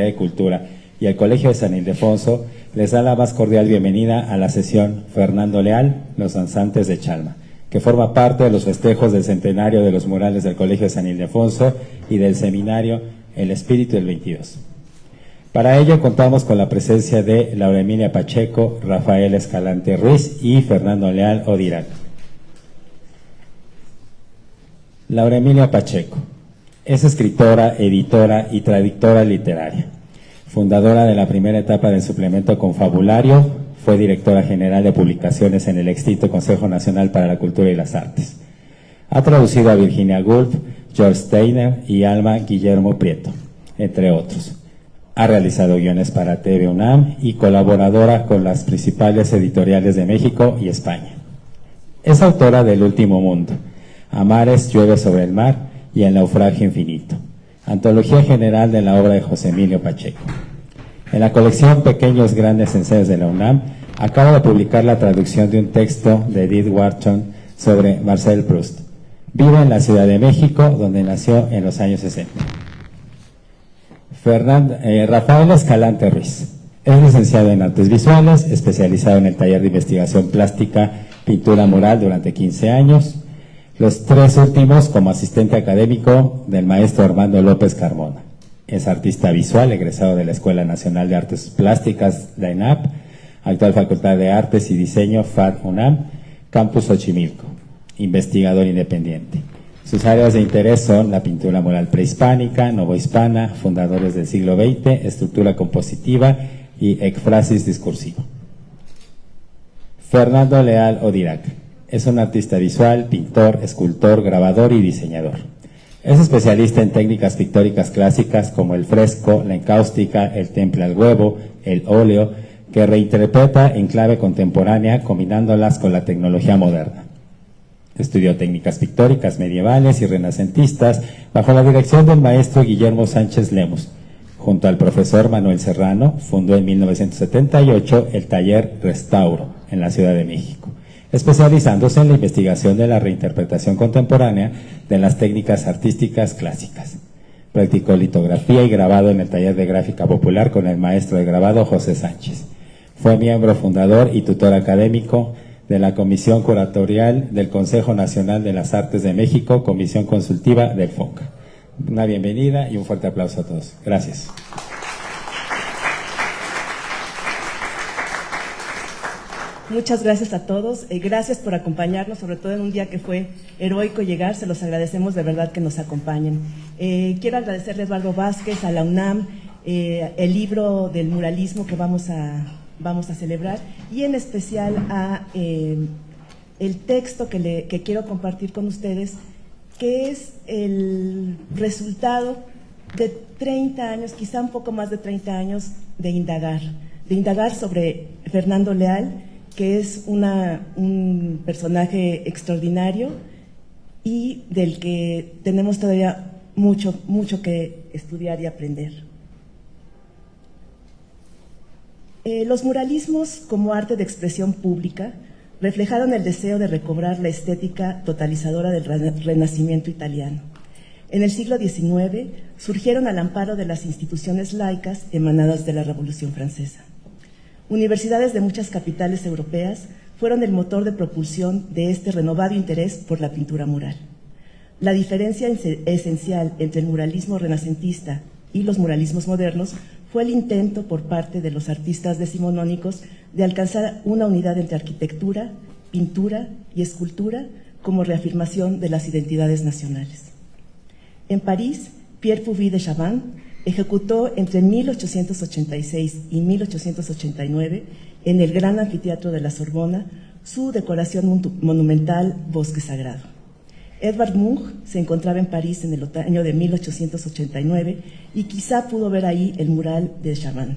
de Cultura y el Colegio de San Ildefonso les da la más cordial bienvenida a la sesión Fernando Leal, Los Danzantes de Chalma, que forma parte de los festejos del centenario de los murales del Colegio de San Ildefonso y del seminario El Espíritu del 22. Para ello contamos con la presencia de Laura Emilia Pacheco, Rafael Escalante Ruiz y Fernando Leal Odirac. Laura Emilia Pacheco es escritora, editora y traductora literaria, fundadora de la primera etapa del suplemento Confabulario, fue directora general de publicaciones en el extinto Consejo Nacional para la Cultura y las Artes. Ha traducido a Virginia Woolf, George Steiner y Alma Guillermo Prieto, entre otros. Ha realizado guiones para TV UNAM y colaboradora con las principales editoriales de México y España. Es autora del Último Mundo, A mares llueve sobre el mar y El naufragio infinito, antología general de la obra de José Emilio Pacheco. En la colección Pequeños Grandes Ensayos de la UNAM, acaba de publicar la traducción de un texto de Edith Wharton sobre Marcel Proust. Vive en la Ciudad de México, donde nació en los años 60. Rafael Escalante Ruiz es licenciado en Artes Visuales, especializado en el taller de investigación plástica, pintura mural durante 15 años, los 3 últimos como asistente académico del maestro Armando López Carmona. Es artista visual, egresado de la Escuela Nacional de Artes Plásticas, la ENAP, actual Facultad de Artes y Diseño, FAD UNAM, Campus Xochimilco, investigador independiente. Sus áreas de interés son la pintura mural prehispánica, novohispana, fundadores del siglo XX, estructura compositiva y ekfrasis discursivo. Fernando Leal Odirac es un artista visual, pintor, escultor, grabador y diseñador. Es especialista en técnicas pictóricas clásicas como el fresco, la encáustica, el temple al huevo, el óleo, que reinterpreta en clave contemporánea combinándolas con la tecnología moderna. Estudió técnicas pictóricas medievales y renacentistas bajo la dirección del maestro Guillermo Sánchez Lemus. Junto al profesor Manuel Serrano, fundó en 1978 el taller Restauro en la Ciudad de México, especializándose en la investigación de la reinterpretación contemporánea de las técnicas artísticas clásicas. Practicó litografía y grabado en el taller de gráfica popular con el maestro de grabado José Sánchez. Fue miembro fundador y tutor académico de la Comisión Curatorial del Consejo Nacional de las Artes de México, Comisión Consultiva del FONCA. Una bienvenida y un fuerte aplauso a todos. Gracias. Muchas gracias a todos. Gracias por acompañarnos, sobre todo en un día que fue heroico llegar. Se los agradecemos de verdad que nos acompañen. Quiero agradecerle a Eduardo Vázquez, a la UNAM, el libro del muralismo que vamos a celebrar, y en especial a el texto que quiero compartir con ustedes, que es el resultado de 30 años, quizá un poco más de 30 años de indagar sobre Fernando Leal, que es un personaje extraordinario y del que tenemos todavía mucho que estudiar y aprender. Los muralismos como arte de expresión pública reflejaron el deseo de recobrar la estética totalizadora del Renacimiento italiano. En el siglo XIX surgieron al amparo de las instituciones laicas emanadas de la Revolución Francesa. Universidades de muchas capitales europeas fueron el motor de propulsión de este renovado interés por la pintura mural. La diferencia esencial entre el muralismo renacentista y los muralismos modernos fue el intento por parte de los artistas decimonónicos de alcanzar una unidad entre arquitectura, pintura y escultura como reafirmación de las identidades nacionales. En París, Pierre Puvis de Chavannes ejecutó entre 1886 y 1889 en el Gran Anfiteatro de la Sorbona su decoración monumental Bosque Sagrado. Edvard Munch se encontraba en París en el otoño de 1889 y quizá pudo ver ahí el mural de Chavannes.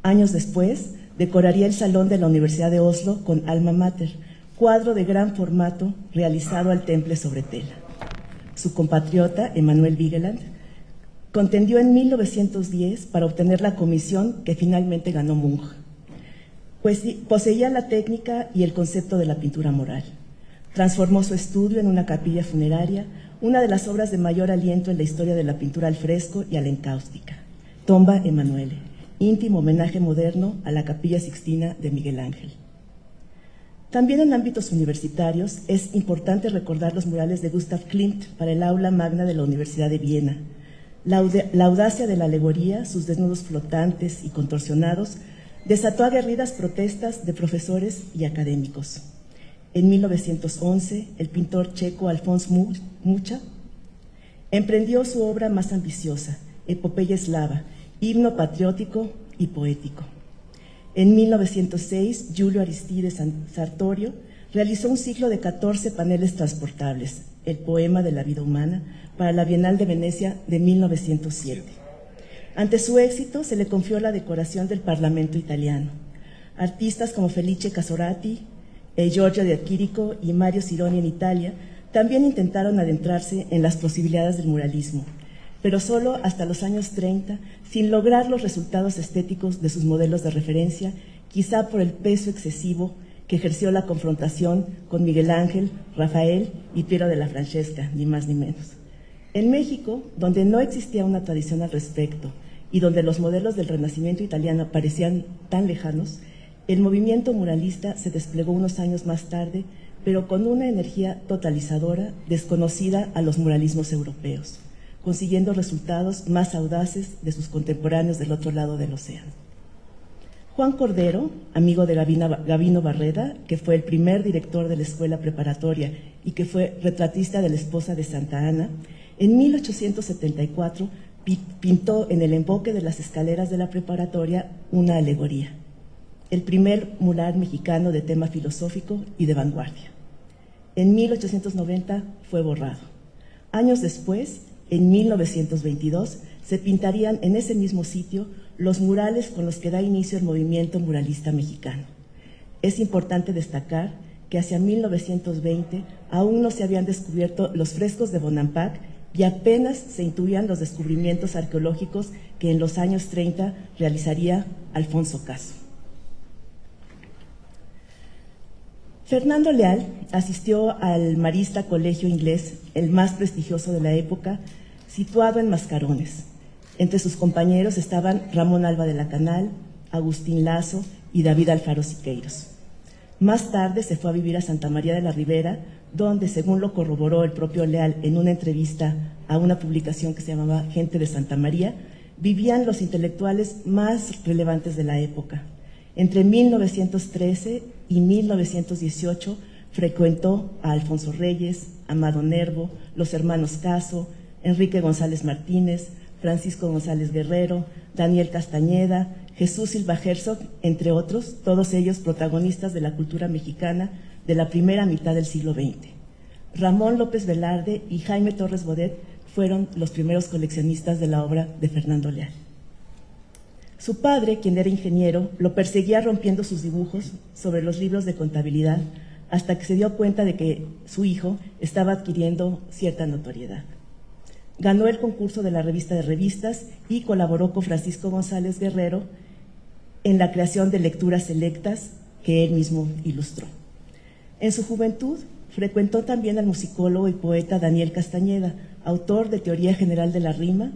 Años después, decoraría el Salón de la Universidad de Oslo con Alma Mater, cuadro de gran formato realizado al temple sobre tela. Su compatriota, Emanuel Vigeland, contendió en 1910 para obtener la comisión que finalmente ganó Munch. Pues poseía la técnica y el concepto de la pintura mural. Transformó su estudio en una capilla funeraria, una de las obras de mayor aliento en la historia de la pintura al fresco y a la encáustica. Tomba Emanuele, íntimo homenaje moderno a la Capilla Sixtina de Miguel Ángel. También en ámbitos universitarios es importante recordar los murales de Gustav Klimt para el aula magna de la Universidad de Viena. La audacia de la alegoría, sus desnudos flotantes y contorsionados, desató aguerridas protestas de profesores y académicos. En 1911, el pintor checo Alfons Mucha emprendió su obra más ambiciosa, Epopeya eslava, himno patriótico y poético. En 1906, Giulio Aristides Sartorio realizó un ciclo de 14 paneles transportables, el poema de la vida humana, para la Bienal de Venecia de 1907. Ante su éxito, se le confió la decoración del Parlamento italiano. Artistas como Felice Casorati, Giorgio de Chirico y Mario Sironi en Italia también intentaron adentrarse en las posibilidades del muralismo, pero solo hasta los años 30, sin lograr los resultados estéticos de sus modelos de referencia, quizá por el peso excesivo que ejerció la confrontación con Miguel Ángel, Rafael y Piero de la Francesca, ni más ni menos. En México, donde no existía una tradición al respecto y donde los modelos del Renacimiento italiano parecían tan lejanos, el movimiento muralista se desplegó unos años más tarde, pero con una energía totalizadora desconocida a los muralismos europeos, consiguiendo resultados más audaces de sus contemporáneos del otro lado del océano. Juan Cordero, amigo de Gavino Barreda, que fue el primer director de la escuela preparatoria y que fue retratista de la esposa de Santa Ana, en 1874 pintó en el emboque de las escaleras de la preparatoria una alegoría, el primer mural mexicano de tema filosófico y de vanguardia. En 1890 fue borrado. Años después, en 1922, se pintarían en ese mismo sitio los murales con los que da inicio el movimiento muralista mexicano. Es importante destacar que hacia 1920 aún no se habían descubierto los frescos de Bonampak y apenas se intuían los descubrimientos arqueológicos que en los años 30 realizaría Alfonso Caso. Fernando Leal asistió al Marista Colegio Inglés, el más prestigioso de la época, situado en Mascarones. Entre sus compañeros estaban Ramón Alba de la Canal, Agustín Lazo y David Alfaro Siqueiros. Más tarde se fue a vivir a Santa María de la Ribera, donde, según lo corroboró el propio Leal en una entrevista a una publicación que se llamaba Gente de Santa María, vivían los intelectuales más relevantes de la época. Entre 1913 y 1918 frecuentó a Alfonso Reyes, Amado Nervo, los hermanos Caso, Enrique González Martínez, Francisco González Guerrero, Daniel Castañeda, Jesús Silva Herzog, entre otros, todos ellos protagonistas de la cultura mexicana de la primera mitad del siglo XX. Ramón López Velarde y Jaime Torres Bodet fueron los primeros coleccionistas de la obra de Fernando Leal. Su padre, quien era ingeniero, lo perseguía rompiendo sus dibujos sobre los libros de contabilidad hasta que se dio cuenta de que su hijo estaba adquiriendo cierta notoriedad. Ganó el concurso de la Revista de Revistas y colaboró con Francisco González Guerrero en la creación de lecturas selectas que él mismo ilustró. En su juventud frecuentó también al musicólogo y poeta Daniel Castañeda, autor de Teoría General de la Rima,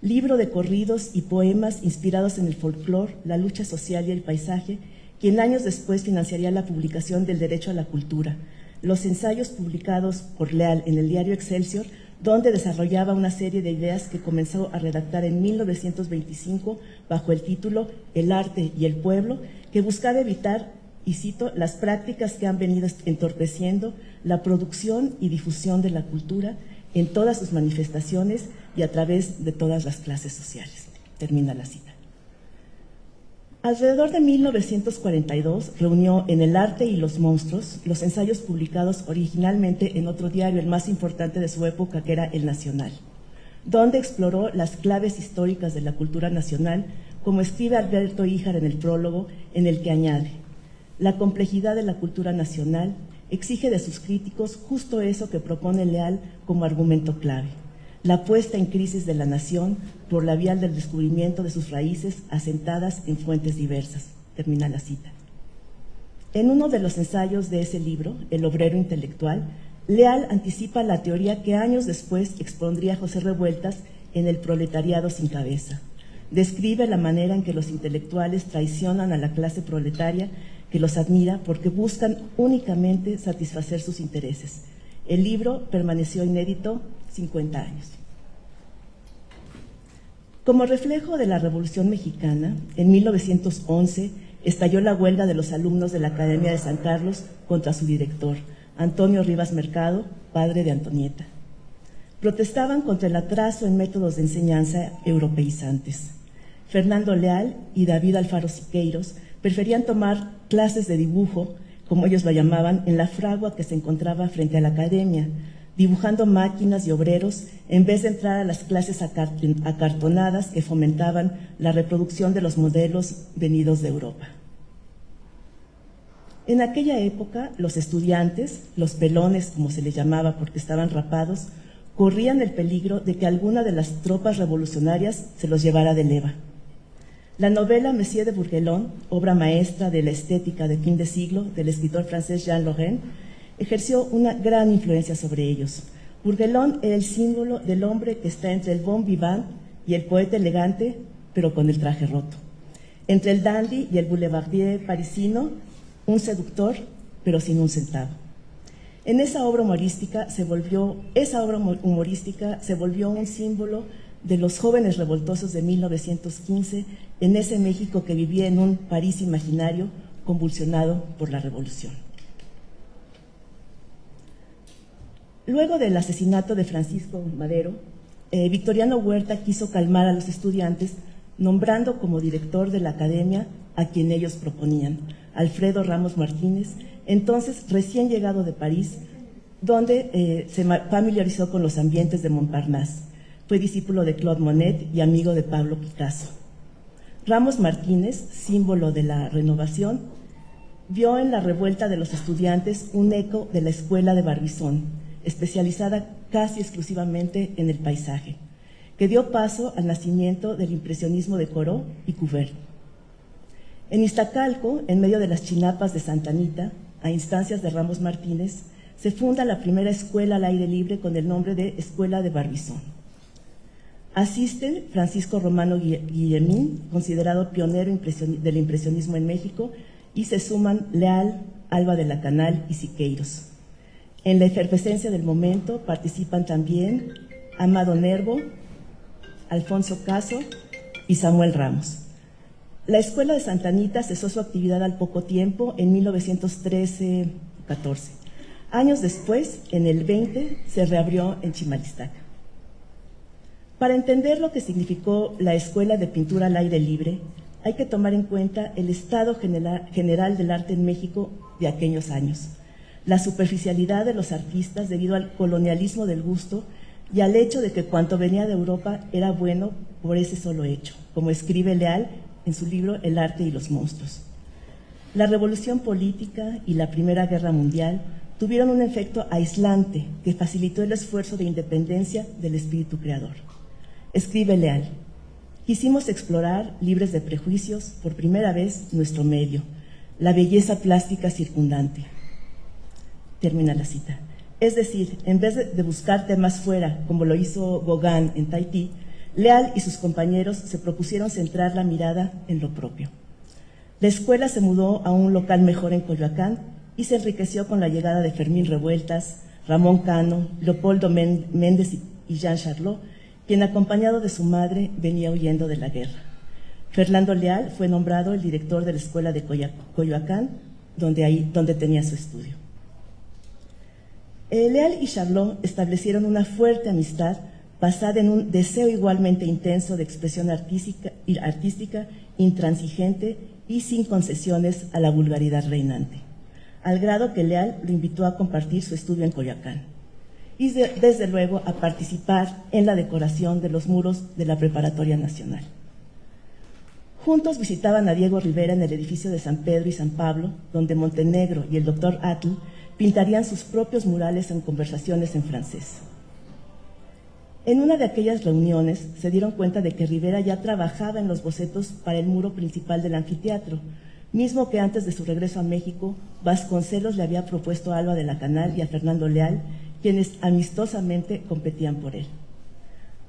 libro de corridos y poemas inspirados en el folclore, la lucha social y el paisaje, quien años después financiaría la publicación del Derecho a la Cultura, los ensayos publicados por Leal en el diario Excelsior, donde desarrollaba una serie de ideas que comenzó a redactar en 1925 bajo el título El arte y el pueblo, que buscaba evitar, y cito, las prácticas que han venido entorpeciendo la producción y difusión de la cultura en todas sus manifestaciones y a través de todas las clases sociales. Termina la cita. Alrededor de 1942 reunió en El arte y los monstruos los ensayos publicados originalmente en otro diario, el más importante de su época, que era El Nacional, donde exploró las claves históricas de la cultura nacional, como escribe Alberto Híjar en el prólogo, en el que añade: la complejidad de la cultura nacional exige de sus críticos justo eso que propone Leal como argumento clave: la puesta en crisis de la nación por la vía del descubrimiento de sus raíces asentadas en fuentes diversas. Termina la cita. En uno de los ensayos de ese libro, El obrero intelectual, Leal anticipa la teoría que años después expondría José Revueltas en El proletariado sin cabeza. Describe la manera en que los intelectuales traicionan a la clase proletaria que los admira porque buscan únicamente satisfacer sus intereses. El libro permaneció inédito 50 años. Como reflejo de la Revolución Mexicana, en 1911 estalló la huelga de los alumnos de la Academia de San Carlos contra su director, Antonio Rivas Mercado, padre de Antonieta. Protestaban contra el atraso en métodos de enseñanza europeizantes. Fernando Leal y David Alfaro Siqueiros preferían tomar clases de dibujo, como ellos lo llamaban, en la fragua que se encontraba frente a la academia, dibujando máquinas y obreros en vez de entrar a las clases acartonadas que fomentaban la reproducción de los modelos venidos de Europa. En aquella época, los estudiantes, los pelones, como se les llamaba porque estaban rapados, corrían el peligro de que alguna de las tropas revolucionarias se los llevara de leva. La novela Messier de Bourguelon, obra maestra de la estética de fin de siglo del escritor francés Jean Lorrain, ejerció una gran influencia sobre ellos. Bourguelon era el símbolo del hombre que está entre el bon vivant y el poeta elegante, pero con el traje roto. Entre el dandy y el boulevardier parisino, un seductor, pero sin un centavo. En esa obra humorística se volvió un símbolo de los jóvenes revoltosos de 1915 en ese México que vivía en un París imaginario convulsionado por la revolución. Luego del asesinato de Francisco Madero, Victoriano Huerta quiso calmar a los estudiantes nombrando como director de la academia a quien ellos proponían, Alfredo Ramos Martínez, entonces recién llegado de París, donde se familiarizó con los ambientes de Montparnasse. Fue discípulo de Claude Monet y amigo de Pablo Picasso. Ramos Martínez, símbolo de la renovación, vio en la revuelta de los estudiantes un eco de la escuela de Barbizon, especializada casi exclusivamente en el paisaje, que dio paso al nacimiento del impresionismo de Corot y Courbet. En Iztacalco, en medio de las chinapas de Santa Anita, a instancias de Ramos Martínez, se funda la primera escuela al aire libre con el nombre de Escuela de Barbizon. Asisten Francisco Romano Guillemín, considerado pionero del impresionismo en México, y se suman Leal, Alba de la Canal y Siqueiros. En la efervescencia del momento participan también Amado Nervo, Alfonso Caso y Samuel Ramos. La Escuela de Santa Anita cesó su actividad al poco tiempo, en 1913-14. Años después, en el 20, se reabrió en Chimalistaca. Para entender lo que significó la Escuela de Pintura al Aire Libre, hay que tomar en cuenta el estado general del arte en México de aquellos años, la superficialidad de los artistas debido al colonialismo del gusto y al hecho de que cuanto venía de Europa era bueno por ese solo hecho, como escribe Leal en su libro El arte y los monstruos. La revolución política y la Primera Guerra Mundial tuvieron un efecto aislante que facilitó el esfuerzo de independencia del espíritu creador. Escribe Leal: quisimos explorar, libres de prejuicios, por primera vez nuestro medio, la belleza plástica circundante. Termina la cita. Es decir, en vez de buscar temas fuera, como lo hizo Gauguin en Tahití, Leal y sus compañeros se propusieron centrar la mirada en lo propio. La escuela se mudó a un local mejor en Coyoacán y se enriqueció con la llegada de Fermín Revueltas, Ramón Cano, Leopoldo Méndez y Jean Charlot, quien acompañado de su madre venía huyendo de la guerra. Fernando Leal fue nombrado el director de la escuela de Coyoacán, donde tenía su estudio. Leal y Charlot establecieron una fuerte amistad basada en un deseo igualmente intenso de expresión artística, intransigente y sin concesiones a la vulgaridad reinante, al grado que Leal lo invitó a compartir su estudio en Coyoacán y desde luego a participar en la decoración de los muros de la Preparatoria Nacional. Juntos visitaban a Diego Rivera en el edificio de San Pedro y San Pablo, donde Montenegro y el doctor Atl pintarían sus propios murales en conversaciones en francés. En una de aquellas reuniones se dieron cuenta de que Rivera ya trabajaba en los bocetos para el muro principal del anfiteatro, mismo que antes de su regreso a México, Vasconcelos le había propuesto a Alba de la Canal y a Fernando Leal, quienes amistosamente competían por él.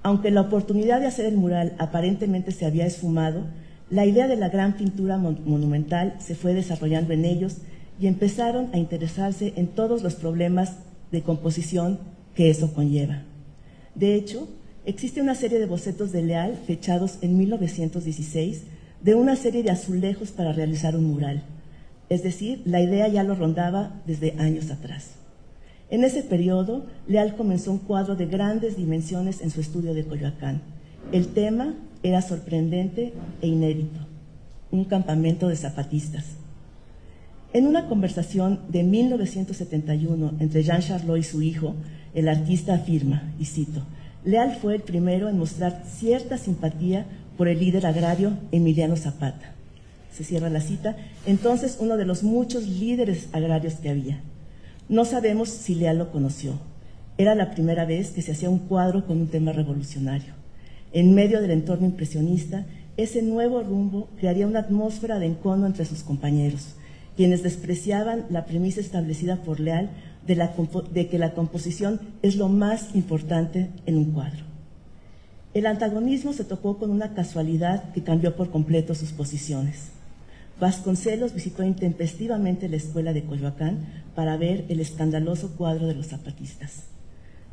Aunque la oportunidad de hacer el mural aparentemente se había esfumado, la idea de la gran pintura monumental se fue desarrollando en ellos y empezaron a interesarse en todos los problemas de composición que eso conlleva. De hecho, existe una serie de bocetos de Leal fechados en 1916 de una serie de azulejos para realizar un mural. Es decir, la idea ya lo rondaba desde años atrás. En ese periodo, Leal comenzó un cuadro de grandes dimensiones en su estudio de Coyoacán. El tema era sorprendente e inédito: un campamento de zapatistas. En una conversación de 1971 entre Jean Charlot y su hijo, el artista afirma, y cito: Leal fue el primero en mostrar cierta simpatía por el líder agrario Emiliano Zapata. Se cierra la cita. Entonces, uno de los muchos líderes agrarios que había. No sabemos si Leal lo conoció. Era la primera vez que se hacía un cuadro con un tema revolucionario. En medio del entorno impresionista, ese nuevo rumbo crearía una atmósfera de encono entre sus compañeros, quienes despreciaban la premisa establecida por Leal de que la composición es lo más importante en un cuadro. El antagonismo se topó con una casualidad que cambió por completo sus posiciones. Vasconcelos visitó intempestivamente la escuela de Coyoacán para ver el escandaloso cuadro de los zapatistas.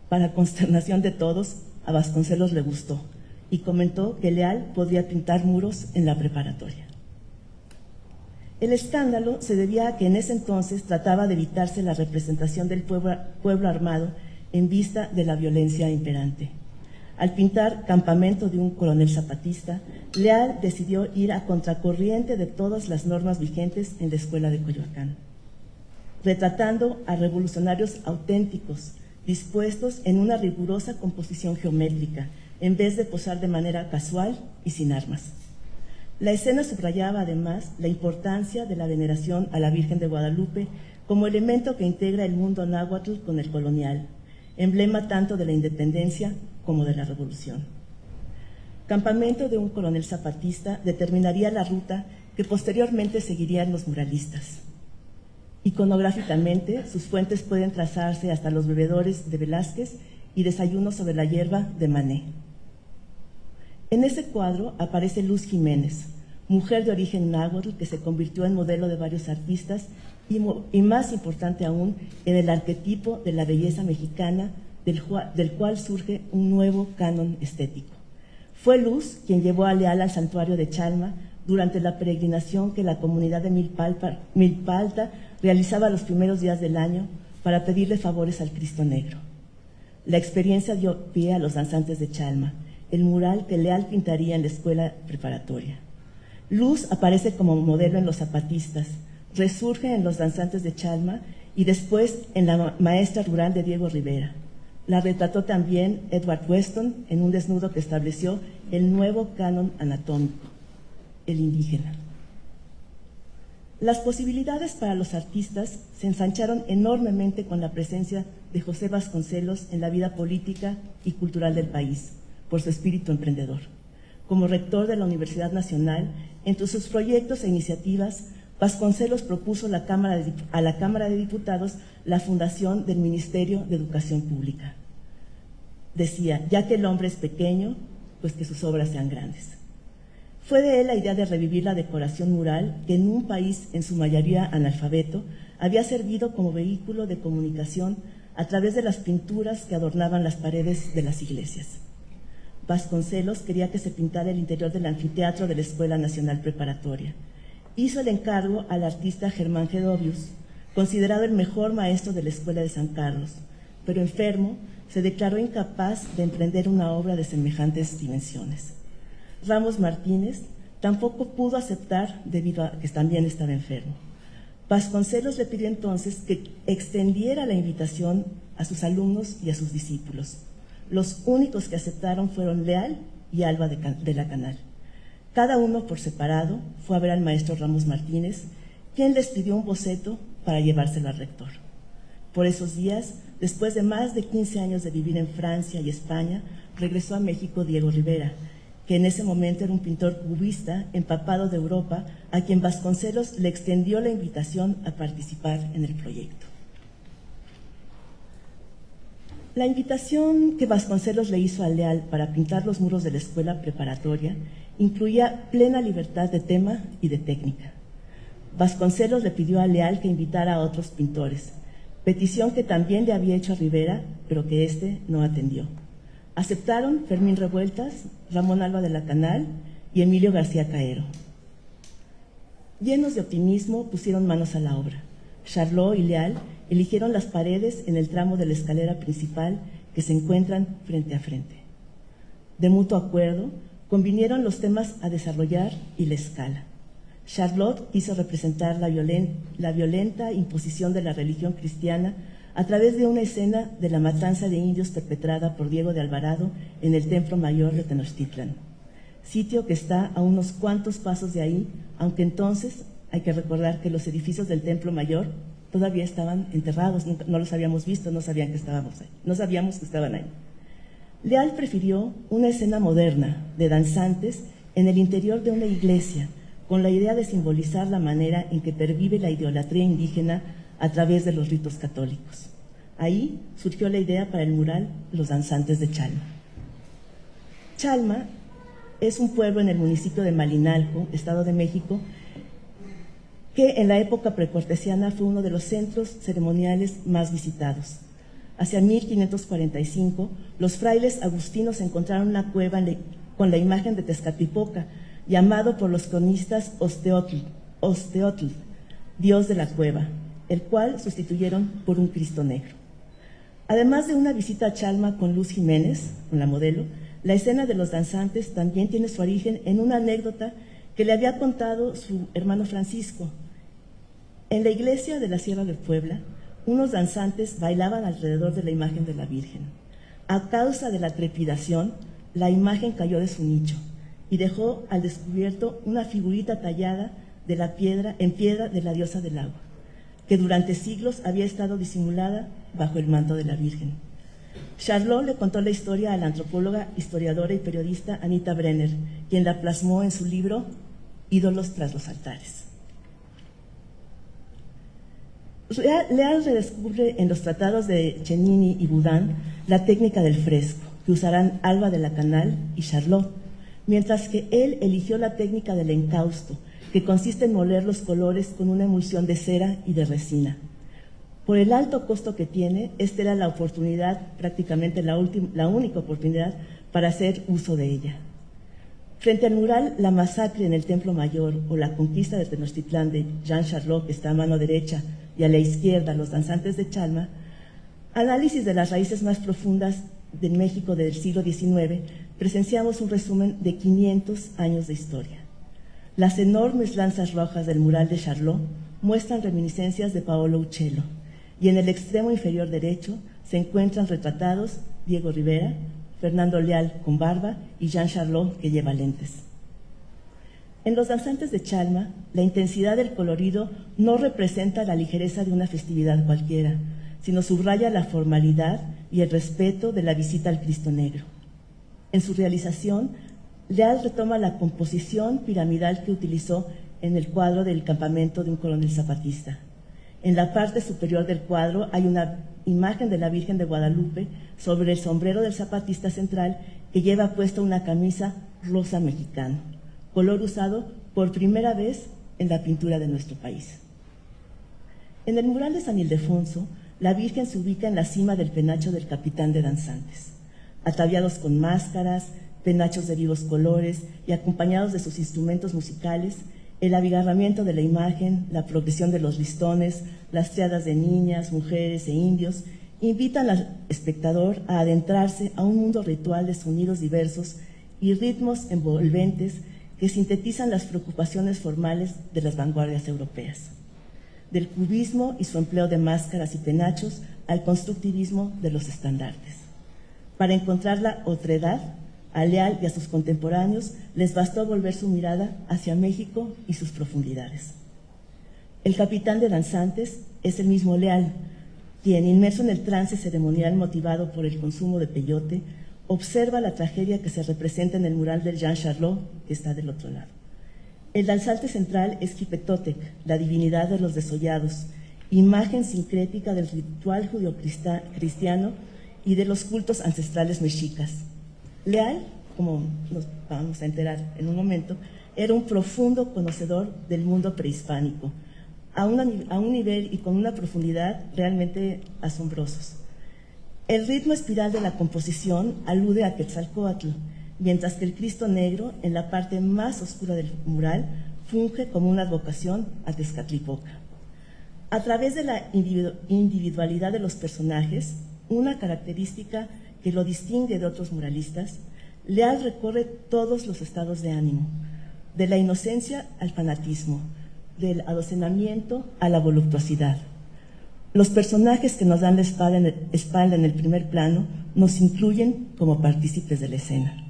Para consternación de todos, a Vasconcelos le gustó y comentó que Leal podría pintar muros en la preparatoria. El escándalo se debía a que en ese entonces trataba de evitarse la representación del pueblo armado en vista de la violencia imperante. Al pintar Campamento de un coronel zapatista, Leal decidió ir a contracorriente de todas las normas vigentes en la escuela de Coyoacán, retratando a revolucionarios auténticos, dispuestos en una rigurosa composición geométrica, en vez de posar de manera casual y sin armas. La escena subrayaba además la importancia de la veneración a la Virgen de Guadalupe como elemento que integra el mundo náhuatl con el colonial, emblema tanto de la independencia como de la revolución. Campamento de un coronel zapatista determinaría la ruta que posteriormente seguirían los muralistas. Iconográficamente, sus fuentes pueden trazarse hasta los bebedores de Velázquez y Desayuno sobre la hierba de Manet. En ese cuadro aparece Luz Jiménez, mujer de origen náhuatl que se convirtió en modelo de varios artistas y más importante aún, en el arquetipo de la belleza mexicana del cual surge un nuevo canon estético. Fue Luz quien llevó a Leal al santuario de Chalma durante la peregrinación que la comunidad de Milpa realizaba los primeros días del año para pedirle favores al Cristo Negro. La experiencia dio pie a los danzantes de Chalma, el mural que Leal pintaría en la escuela preparatoria. Luz aparece como modelo en Los Zapatistas, resurge en Los Danzantes de Chalma y después en La Maestra Rural de Diego Rivera. La retrató también Edward Weston en un desnudo que estableció el nuevo canon anatómico, el indígena. Las posibilidades para los artistas se ensancharon enormemente con la presencia de José Vasconcelos en la vida política y cultural del país, por su espíritu emprendedor. Como rector de la Universidad Nacional, entre sus proyectos e iniciativas, Vasconcelos propuso a la Cámara de Diputados la fundación del Ministerio de Educación Pública. Decía, ya que el hombre es pequeño, pues que sus obras sean grandes. Fue de él la idea de revivir la decoración mural que en un país en su mayoría analfabeto había servido como vehículo de comunicación a través de las pinturas que adornaban las paredes de las iglesias. Vasconcelos quería que se pintara el interior del anfiteatro de la Escuela Nacional Preparatoria. Hizo el encargo al artista Germán Gedovius, considerado el mejor maestro de la Escuela de San Carlos, pero enfermo, se declaró incapaz de emprender una obra de semejantes dimensiones. Ramos Martínez tampoco pudo aceptar debido a que también estaba enfermo. Vasconcelos le pidió entonces que extendiera la invitación a sus alumnos y a sus discípulos. Los únicos que aceptaron fueron Leal y Alba de la Canal. Cada uno por separado fue a ver al maestro Ramos Martínez, quien les pidió un boceto para llevárselo al rector. Por esos días, después de más de 15 años de vivir en Francia y España, regresó a México Diego Rivera, que en ese momento era un pintor cubista empapado de Europa, a quien Vasconcelos le extendió la invitación a participar en el proyecto. La invitación que Vasconcelos le hizo a Leal para pintar los muros de la escuela preparatoria incluía plena libertad de tema y de técnica. Vasconcelos le pidió a Leal que invitara a otros pintores, petición que también le había hecho a Rivera, pero que éste no atendió. Aceptaron Fermín Revueltas, Ramón Alba de la Canal y Emilio García Caero. Llenos de optimismo, pusieron manos a la obra. Charlot y Leal eligieron las paredes en el tramo de la escalera principal que se encuentran frente a frente. De mutuo acuerdo, convinieron los temas a desarrollar y la escala. Charlot quiso representar la violenta imposición de la religión cristiana a través de una escena de la matanza de indios perpetrada por Diego de Alvarado en el Templo Mayor de Tenochtitlan, sitio que está a unos cuantos pasos de ahí, aunque entonces hay que recordar que los edificios del Templo Mayor todavía estaban enterrados, no los habíamos visto, no sabíamos que estaban ahí. Leal prefirió una escena moderna de danzantes en el interior de una iglesia, con la idea de simbolizar la manera en que pervive la idolatría indígena a través de los ritos católicos. Ahí surgió la idea para el mural Los danzantes de Chalma. Chalma es un pueblo en el municipio de Malinalco, Estado de México, que en la época precortesiana fue uno de los centros ceremoniales más visitados. Hacia 1545, los frailes agustinos encontraron una cueva con la imagen de Tezcatlipoca, llamado por los cronistas Osteotl, dios de la cueva, el cual sustituyeron por un Cristo negro. Además de una visita a Chalma con Luz Jiménez, con la modelo, la escena de los danzantes también tiene su origen en una anécdota que le había contado su hermano Francisco. En la iglesia de la Sierra de Puebla, unos danzantes bailaban alrededor de la imagen de la Virgen. A causa de la trepidación, la imagen cayó de su nicho y dejó al descubierto una figurita tallada en piedra de la diosa del agua, que durante siglos había estado disimulada bajo el manto de la Virgen. Charlot le contó la historia a la antropóloga, historiadora y periodista Anita Brenner, quien la plasmó en su libro Ídolos tras los altares. Leal redescubre en los tratados de Chenini y Boudin la técnica del fresco, que usarán Alba de la Canal y Charlot, mientras que él eligió la técnica del encausto, que consiste en moler los colores con una emulsión de cera y de resina. Por el alto costo que tiene, esta era la oportunidad, prácticamente la única oportunidad para hacer uso de ella. Frente al mural La masacre en el Templo Mayor o La conquista de Tenochtitlán de Jean Charlot, que está a mano derecha, y a la izquierda Los danzantes de Chalma, análisis de las raíces más profundas del México del siglo XIX, presenciamos un resumen de 500 años de historia. Las enormes lanzas rojas del mural de Charlot muestran reminiscencias de Paolo Uccello, y en el extremo inferior derecho se encuentran retratados Diego Rivera, Fernando Leal con barba y Jean Charlot, que lleva lentes. En Los danzantes de Chalma, la intensidad del colorido no representa la ligereza de una festividad cualquiera, sino subraya la formalidad y el respeto de la visita al Cristo Negro. En su realización, Leal retoma la composición piramidal que utilizó en el cuadro del campamento de un coronel zapatista. En la parte superior del cuadro hay una imagen de la Virgen de Guadalupe sobre el sombrero del zapatista central, que lleva puesta una camisa rosa mexicano, color usado por primera vez en la pintura de nuestro país. En el mural de San Ildefonso, la Virgen se ubica en la cima del penacho del capitán de danzantes, ataviados con máscaras, penachos de vivos colores y acompañados de sus instrumentos musicales. El abigarramiento de la imagen, la progresión de los listones, las triadas de niñas, mujeres e indios invitan al espectador a adentrarse a un mundo ritual de sonidos diversos y ritmos envolventes que sintetizan las preocupaciones formales de las vanguardias europeas, del cubismo y su empleo de máscaras y penachos al constructivismo de los estandartes. Para encontrar la otredad, a Leal y a sus contemporáneos les bastó volver su mirada hacia México y sus profundidades. El capitán de danzantes es el mismo Leal, quien, inmerso en el trance ceremonial motivado por el consumo de peyote, observa la tragedia que se representa en el mural del Jean Charlot, que está del otro lado. El danzante central es Quipetotec, la divinidad de los desollados, imagen sincrética del ritual judio-cristiano y de los cultos ancestrales mexicas. Leal, como nos vamos a enterar en un momento, era un profundo conocedor del mundo prehispánico, a un nivel y con una profundidad realmente asombrosos. El ritmo espiral de la composición alude a Quetzalcóatl, mientras que el Cristo Negro, en la parte más oscura del mural, funge como una advocación a Tezcatlipoca. A través de la individualidad de los personajes, una característica que lo distingue de otros muralistas, Leal recorre todos los estados de ánimo, de la inocencia al fanatismo, del adocenamiento a la voluptuosidad. Los personajes que nos dan la espalda en el primer plano nos incluyen como partícipes de la escena.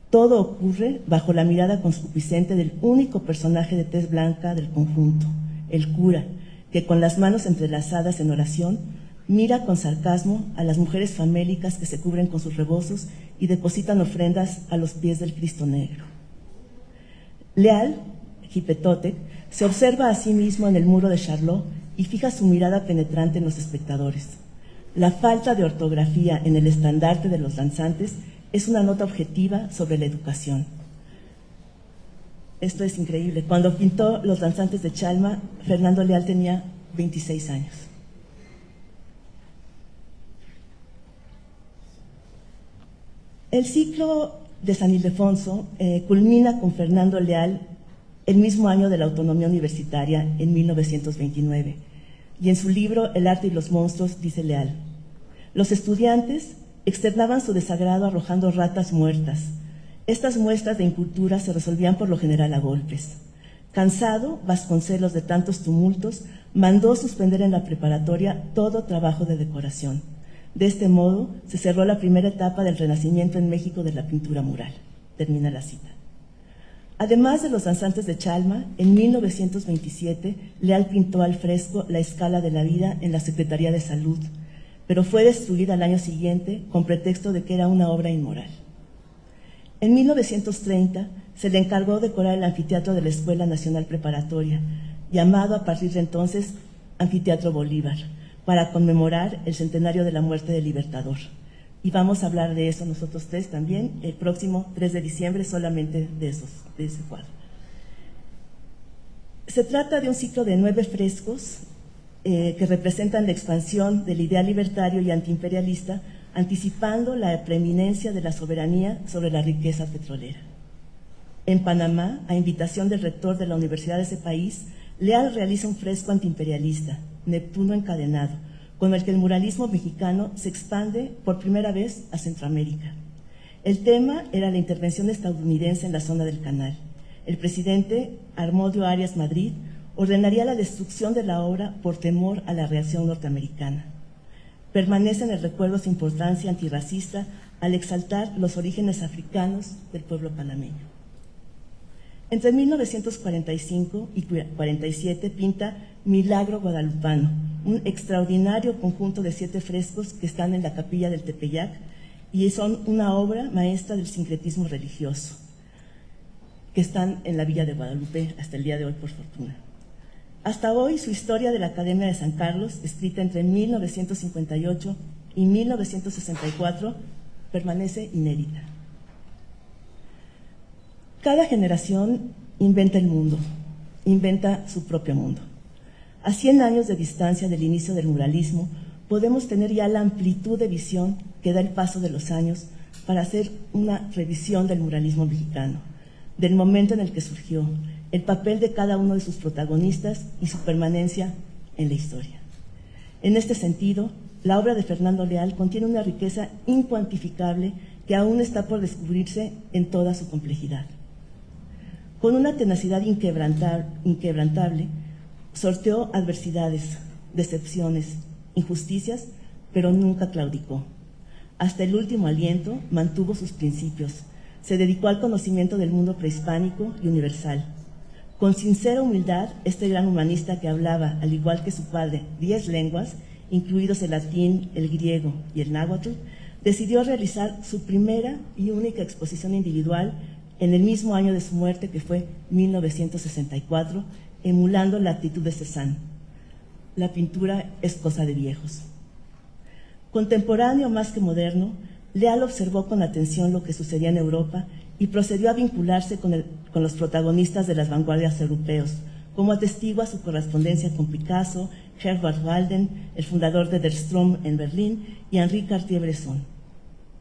Todo ocurre bajo la mirada concupiscente del único personaje de tez blanca del conjunto, el cura, que con las manos entrelazadas en oración mira con sarcasmo a las mujeres famélicas que se cubren con sus rebozos y depositan ofrendas a los pies del Cristo Negro. Leal, Jipetotec, se observa a sí mismo en el muro de Charlot y fija su mirada penetrante en los espectadores. La falta de ortografía en el estandarte de los danzantes es una nota objetiva sobre la educación. Esto es increíble. Cuando pintó Los danzantes de Chalma, Fernando Leal tenía 26 años. El ciclo de San Ildefonso culmina con Fernando Leal el mismo año de la autonomía universitaria, en 1929, y en su libro El arte y los monstruos dice Leal: los estudiantes externaban su desagrado arrojando ratas muertas. Estas muestras de incultura se resolvían por lo general a golpes. Cansado, Vasconcelos de tantos tumultos, mandó suspender en la preparatoria todo trabajo de decoración. De este modo, se cerró la primera etapa del renacimiento en México de la pintura mural. Termina la cita. Además de Los danzantes de Chalma, en 1927, Leal pintó al fresco La escala de la vida en la Secretaría de Salud, pero fue destruida al año siguiente con pretexto de que era una obra inmoral. En 1930 se le encargó decorar el anfiteatro de la Escuela Nacional Preparatoria, llamado a partir de entonces Anfiteatro Bolívar, para conmemorar el centenario de la muerte del Libertador. Y vamos a hablar de eso nosotros tres también el próximo 3 de diciembre, solamente de ese cuadro. Se trata de un ciclo de 9 frescos que representan la expansión del ideal libertario y antiimperialista, anticipando la preeminencia de la soberanía sobre la riqueza petrolera. En Panamá, a invitación del rector de la universidad de ese país, Leal realiza un fresco antiimperialista, Neptuno encadenado, con el que el muralismo mexicano se expande por primera vez a Centroamérica. El tema era la intervención estadounidense en la zona del Canal. El presidente Armódio Arias Madrid ordenaría la destrucción de la obra por temor a la reacción norteamericana. Permanece en el recuerdo su importancia antirracista al exaltar los orígenes africanos del pueblo panameño. Entre 1945 y 47 pinta Milagro Guadalupano, un extraordinario conjunto de 7 frescos que están en la capilla del Tepeyac y son una obra maestra del sincretismo religioso, que están en la Villa de Guadalupe hasta el día de hoy, por fortuna. Hasta hoy, su historia de la Academia de San Carlos, escrita entre 1958 y 1964, permanece inédita. Cada generación inventa el mundo, inventa su propio mundo. A 100 años de distancia del inicio del muralismo, podemos tener ya la amplitud de visión que da el paso de los años para hacer una revisión del muralismo mexicano, del momento en el que surgió, el papel de cada uno de sus protagonistas y su permanencia en la historia. En este sentido, la obra de Fernando Leal contiene una riqueza incuantificable que aún está por descubrirse en toda su complejidad. Con una tenacidad inquebrantable, sorteó adversidades, decepciones, injusticias, pero nunca claudicó. Hasta el último aliento mantuvo sus principios, se dedicó al conocimiento del mundo prehispánico y universal. Con sincera humildad, este gran humanista que hablaba, al igual que su padre, 10 lenguas, incluidos el latín, el griego y el náhuatl, decidió realizar su primera y única exposición individual en el mismo año de su muerte, que fue 1964, emulando la actitud de Cézanne. La pintura es cosa de viejos. Contemporáneo más que moderno, Leal observó con atención lo que sucedía en Europa y procedió a vincularse con los protagonistas de las vanguardias europeos, como atestigua su correspondencia con Picasso, Herbert Walden, el fundador de Der Strom en Berlín, y Henri Cartier-Bresson.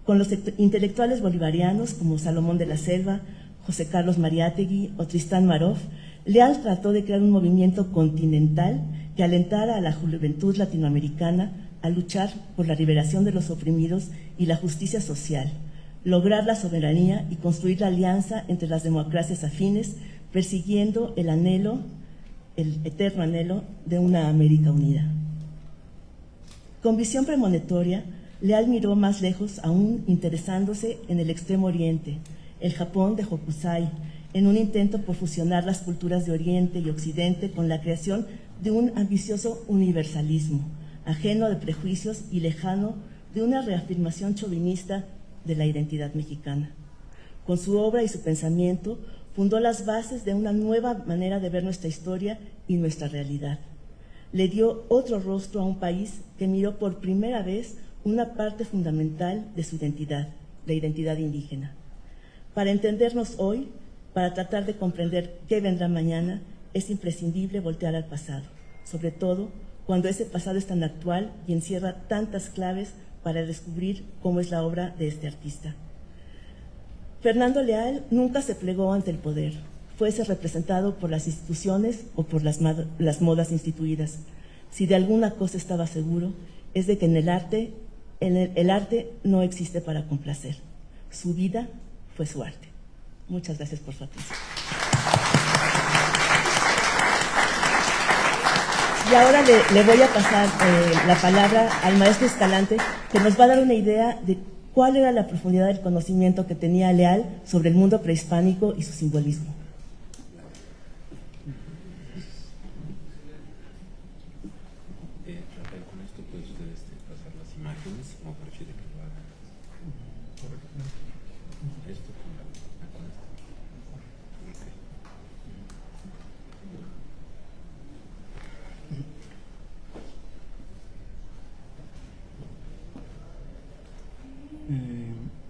Con los intelectuales bolivarianos como Salomón de la Selva, José Carlos Mariátegui o Tristán Marov, Leal trató de crear un movimiento continental que alentara a la juventud latinoamericana a luchar por la liberación de los oprimidos y la justicia social, lograr la soberanía y construir la alianza entre las democracias afines, persiguiendo el eterno anhelo de una América unida. Con visión premonitoria, Leal miró más lejos aún, interesándose en el Extremo Oriente, el Japón de Hokusai, en un intento por fusionar las culturas de Oriente y Occidente con la creación de un ambicioso universalismo, ajeno de prejuicios y lejano de una reafirmación chauvinista de la identidad mexicana. Con su obra y su pensamiento, fundó las bases de una nueva manera de ver nuestra historia y nuestra realidad. Le dio otro rostro a un país que miró por primera vez una parte fundamental de su identidad, la identidad indígena. Para entendernos hoy, para tratar de comprender qué vendrá mañana, es imprescindible voltear al pasado, sobre todo cuando ese pasado es tan actual y encierra tantas claves para descubrir cómo es la obra de este artista. Fernando Leal nunca se plegó ante el poder, fuese representado por las instituciones o por las modas instituidas. Si de alguna cosa estaba seguro, es de que el arte no existe para complacer. Su vida fue su arte. Muchas gracias por su atención. Y ahora le voy a pasar la palabra al maestro Escalante, que nos va a dar una idea de cuál era la profundidad del conocimiento que tenía Leal sobre el mundo prehispánico y su simbolismo. Rafael, con esto puede usted pasar las imágenes, o prefiere que lo haga. Esto con esto.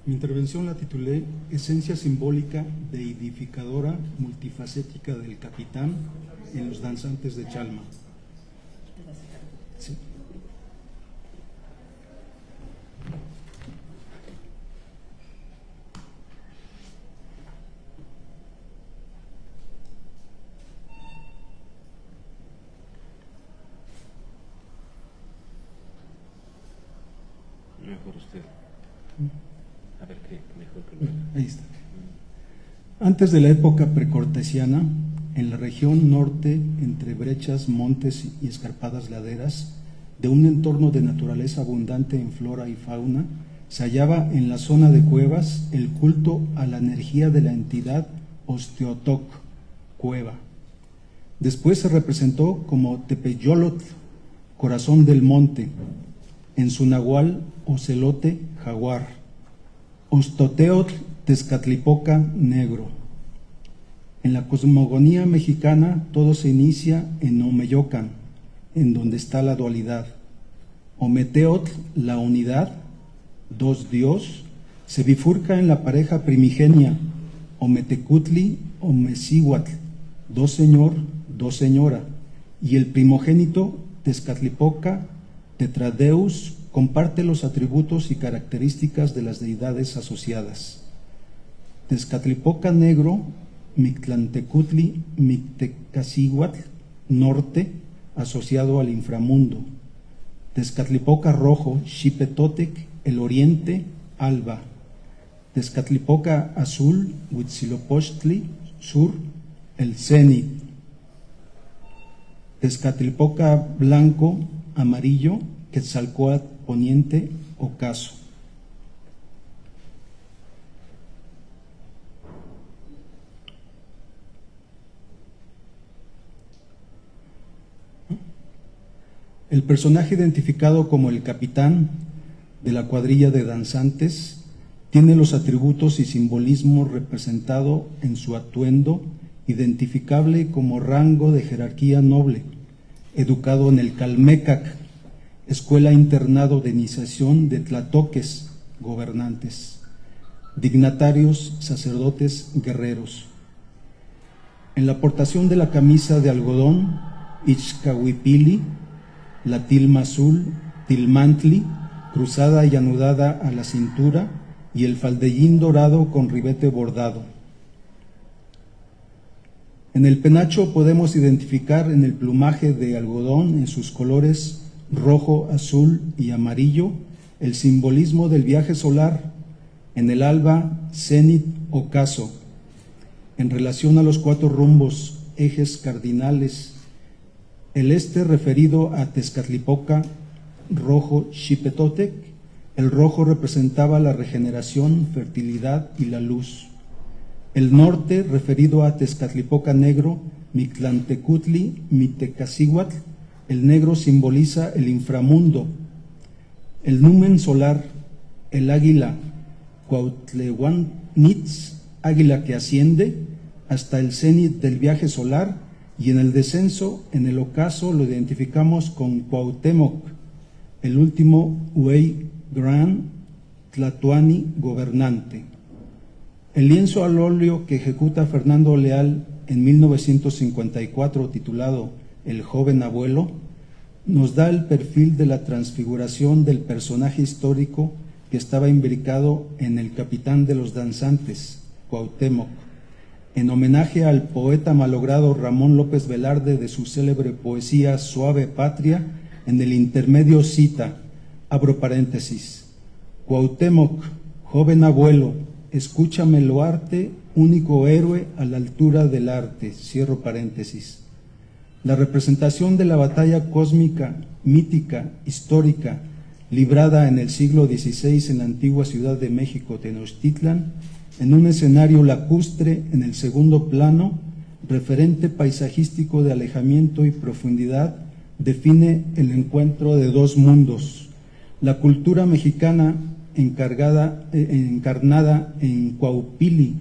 Mi intervención la titulé Esencia simbólica deidificadora multifacética del capitán en los danzantes de Chalma. Sí. Mejor usted. A ver qué mejor que lo haga. Ahí está. Antes de la época precortesiana, en la región norte, entre brechas, montes y escarpadas laderas, de un entorno de naturaleza abundante en flora y fauna, se hallaba en la zona de cuevas el culto a la energía de la entidad Osteotoc, cueva. Después se representó como Tepeyolotl, corazón del monte, en su nahual ocelote, jaguar, Ostoteotl, Tezcatlipoca, negro. En la cosmogonía mexicana todo se inicia en Omeyocan, en donde está la dualidad. Ometeotl, la unidad, dos Dios, se bifurca en la pareja primigenia, Ometecutli, Omecihuatl, dos señor, dos señora, y el primogénito, Tezcatlipoca, Tetradeus, comparte los atributos y características de las deidades asociadas. Tezcatlipoca negro, Mictlantecutli, Mictecacihuatl, norte, asociado al inframundo. Tezcatlipoca rojo, Xipetotec, el oriente, alba. Tezcatlipoca azul, Huitzilopochtli, sur, el cenit. Tezcatlipoca blanco, amarillo, Quetzalcóatl poniente, ocaso. El personaje identificado como el capitán de la cuadrilla de danzantes tiene los atributos y simbolismo representado en su atuendo, identificable como rango de jerarquía noble, educado en el Calmecac, escuela internado de iniciación de tlatoques, gobernantes, dignatarios, sacerdotes, guerreros. En la portación de la camisa de algodón, Ixcahuipili, la tilma azul, tilmantli, cruzada y anudada a la cintura, y el faldellín dorado con ribete bordado. En el penacho podemos identificar en el plumaje de algodón, en sus colores rojo, azul y amarillo, el simbolismo del viaje solar, en el alba, cenit, ocaso, en relación a los 4 rumbos, ejes cardinales, el este referido a Tezcatlipoca, rojo, Xipetotec, el rojo representaba la regeneración, fertilidad y la luz. El norte, referido a Tezcatlipoca negro, Mictlantecutli, Mitecacíhuatl, el negro simboliza el inframundo. El numen solar, el águila, Cuautlehuanitz, águila que asciende, hasta el cenit del viaje solar, y en el descenso, en el ocaso, lo identificamos con Cuauhtémoc, el último Huey Gran Tlatoani gobernante. El lienzo al óleo que ejecuta Fernando Leal en 1954, titulado El joven abuelo, nos da el perfil de la transfiguración del personaje histórico que estaba imbricado en el capitán de los danzantes, Cuauhtémoc, en homenaje al poeta malogrado Ramón López Velarde de su célebre poesía Suave Patria. En el intermedio cita, abro paréntesis, Cuauhtémoc, joven abuelo, escúchame loarte, único héroe a la altura del arte, cierro paréntesis. La representación de la batalla cósmica, mítica, histórica, librada en el siglo XVI en la antigua Ciudad de México, Tenochtitlan, en un escenario lacustre en el segundo plano, referente paisajístico de alejamiento y profundidad, define el encuentro de 2 mundos. La cultura mexicana encarnada en Cuaupili,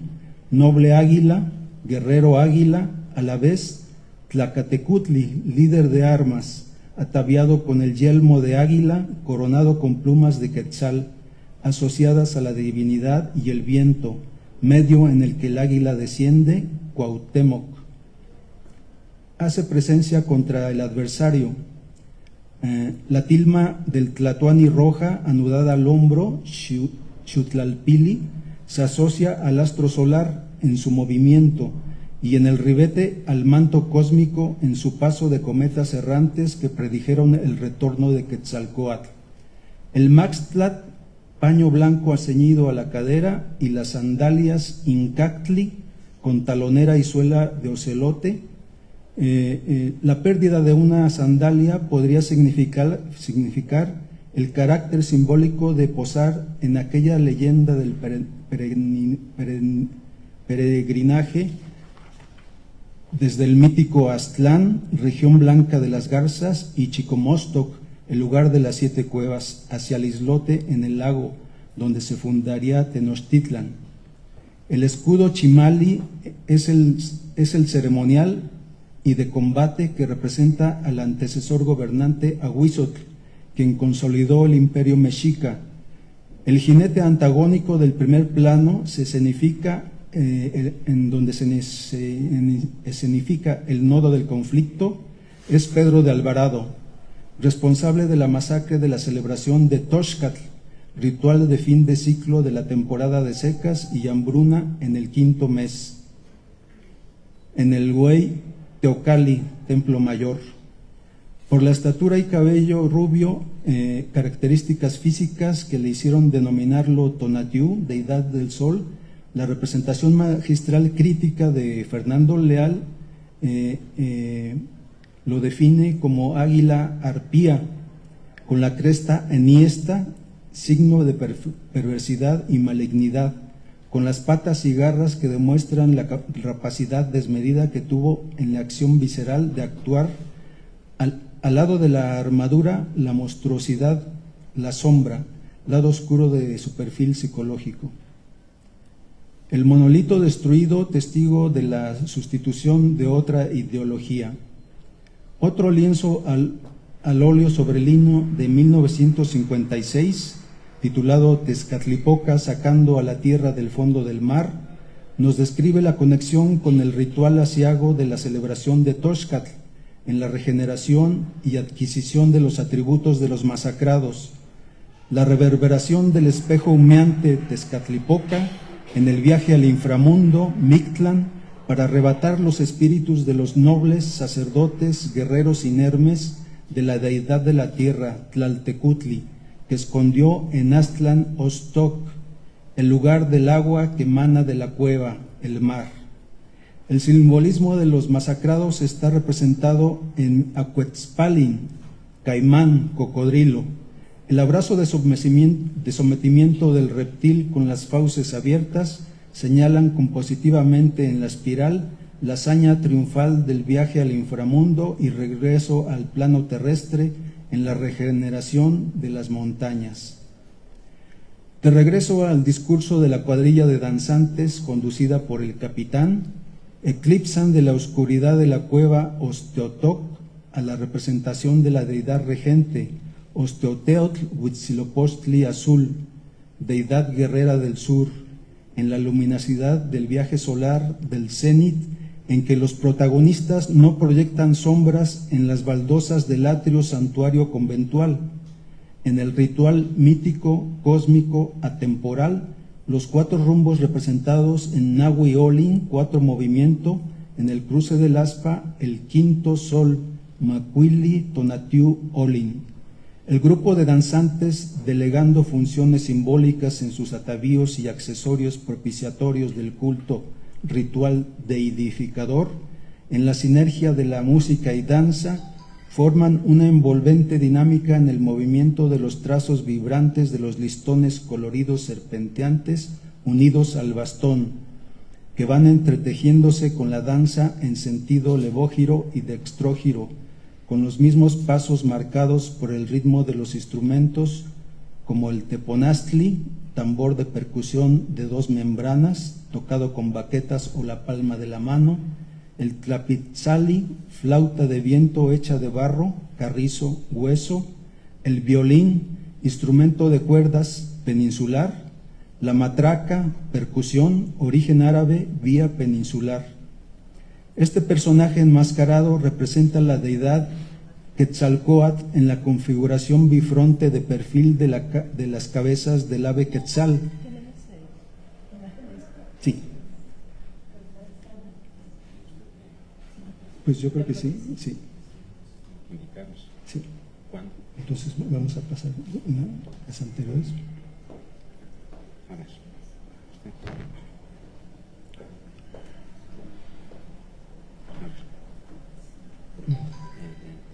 noble águila, guerrero águila, a la vez Tlacatecutli, líder de armas, ataviado con el yelmo de águila, coronado con plumas de quetzal, asociadas a la divinidad y el viento, medio en el que el águila desciende, Cuauhtémoc. Hace presencia contra el adversario. La tilma del Tlatoani roja, anudada al hombro, Xutlalpili, se asocia al astro solar en su movimiento y en el ribete al manto cósmico en su paso de cometas errantes que predijeron el retorno de Quetzalcóatl. El maxtlat, paño blanco aceñido a la cadera, y las sandalias incactli con talonera y suela de ocelote. La pérdida de una sandalia podría significar el carácter simbólico de posar en aquella leyenda del peregrinaje desde el mítico Aztlán, región blanca de las garzas, y Chicomostoc, el lugar de las 7 cuevas, hacia el islote en el lago donde se fundaría Tenochtitlan. El escudo chimali es el ceremonial y de combate que representa al antecesor gobernante Ahuizotl, quien consolidó el imperio mexica. El jinete antagónico del primer plano se escenifica en donde se escenifica el nodo del conflicto, es Pedro de Alvarado, responsable de la masacre de la celebración de Toxcatl, ritual de fin de ciclo de la temporada de secas y hambruna en el 5º mes. En el Huey Teocalli, templo mayor. Por la estatura y cabello rubio, características físicas que le hicieron denominarlo Tonatiuh, deidad del sol, la representación magistral crítica de Fernando Leal lo define como águila arpía, con la cresta enhiesta, signo de perversidad y malignidad, con las patas y garras que demuestran la capacidad desmedida que tuvo en la acción visceral de actuar. Al lado de la armadura, la monstruosidad, la sombra, lado oscuro de su perfil psicológico. El monolito destruido, testigo de la sustitución de otra ideología. Otro lienzo al óleo sobre lino de 1956, titulado Tezcatlipoca sacando a la tierra del fondo del mar, nos describe la conexión con el ritual aciago de la celebración de Toxcatl en la regeneración y adquisición de los atributos de los masacrados, la reverberación del espejo humeante Tezcatlipoca en el viaje al inframundo Mictlán para arrebatar los espíritus de los nobles sacerdotes guerreros inermes de la deidad de la tierra, Tlaltecutli, que escondió en Aztlán Ostoc, el lugar del agua que emana de la cueva, el mar. El simbolismo de los masacrados está representado en Acuetzpalin, caimán, cocodrilo, el abrazo de sometimiento del reptil con las fauces abiertas señalan compositivamente en la espiral la hazaña triunfal del viaje al inframundo y regreso al plano terrestre en la regeneración de las montañas. De regreso al discurso de la cuadrilla de danzantes conducida por el capitán, eclipsan de la oscuridad de la cueva Osteotoc a la representación de la deidad regente, Osteoteotl Huitzilopochtli Azul, deidad guerrera del sur, en la luminosidad del viaje solar del cenit, en que los protagonistas no proyectan sombras en las baldosas del atrio santuario conventual. En el ritual mítico, cósmico, atemporal, los 4 rumbos representados en Nahui Olin, 4 movimiento, en el cruce del aspa, el 5º sol, Macuili Tonatiu Olin. El grupo de danzantes delegando funciones simbólicas en sus atavíos y accesorios propiciatorios del culto ritual deidificador, en la sinergia de la música y danza, forman una envolvente dinámica en el movimiento de los trazos vibrantes de los listones coloridos serpenteantes unidos al bastón, que van entretejiéndose con la danza en sentido levógiro y dextrógiro, con los mismos pasos marcados por el ritmo de los instrumentos, como el teponaztli, tambor de percusión de 2 membranas, tocado con baquetas o la palma de la mano, el tlapitzali, flauta de viento hecha de barro, carrizo, hueso, el violín, instrumento de cuerdas peninsular, la matraca, percusión, origen árabe, vía peninsular. Este personaje enmascarado representa la deidad Quetzalcóatl en la configuración bifronte de perfil de las cabezas del ave Quetzal. Sí. Pues yo creo que sí, sí. Indicarnos. Sí. ¿Cuándo? Entonces vamos a pasar las anteriores. A ver.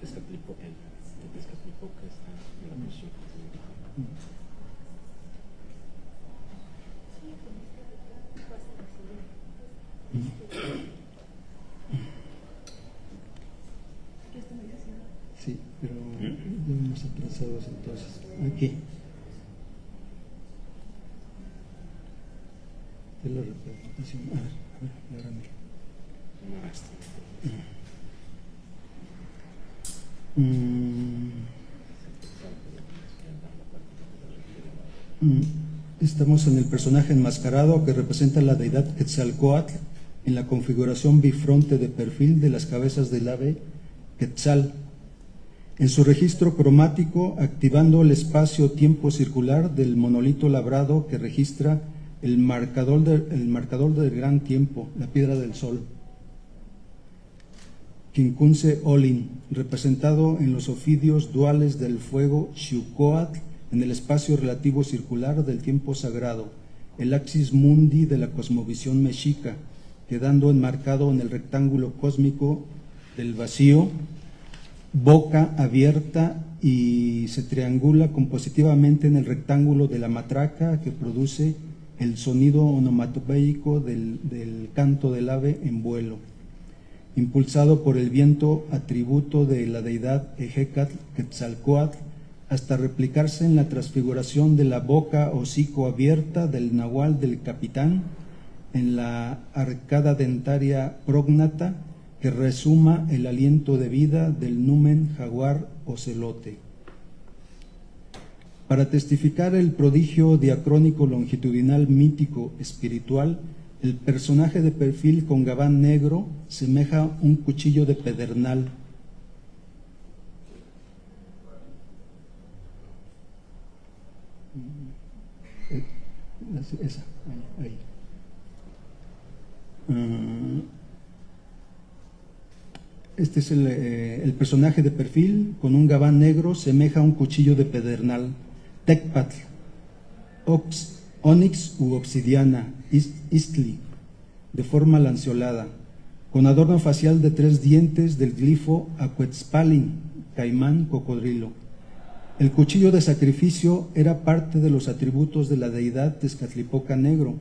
Tezcatlipoca está en la posición que tiene. Sí, pero vamos atrasados entonces. Aquí. De la representación. A ver, ahora mira. No, hasta. Estamos en el personaje enmascarado que representa la deidad Quetzalcóatl en la configuración bifronte de perfil de las cabezas del ave Quetzal. En su registro cromático, activando el espacio-tiempo circular del monolito labrado que registra el marcador del gran tiempo, la piedra del sol. Quincunce Olin, representado en los ofidios duales del fuego Xiucoatl en el espacio relativo circular del tiempo sagrado, el axis mundi de la cosmovisión mexica, quedando enmarcado en el rectángulo cósmico del vacío, boca abierta y se triangula compositivamente en el rectángulo de la matraca que produce el sonido onomatopeico del canto del ave en vuelo. Impulsado por el viento, atributo de la deidad Ejecatl Quetzalcóatl, hasta replicarse en la transfiguración de la boca hocico abierta del nahual del capitán, en la arcada dentaria prógnata, que resuma el aliento de vida del numen jaguar ocelote. Para testificar el prodigio diacrónico longitudinal mítico espiritual, el personaje de perfil con gabán negro semeja un cuchillo de pedernal. Esa, ahí. Este es el personaje de perfil con un gabán negro, semeja un cuchillo de pedernal. Tecpatl, onix u obsidiana, istli, de forma lanceolada, con adorno facial de 3 dientes del glifo Aquetzpalin, caimán, cocodrilo. El cuchillo de sacrificio era parte de los atributos de la deidad Tezcatlipoca Negro.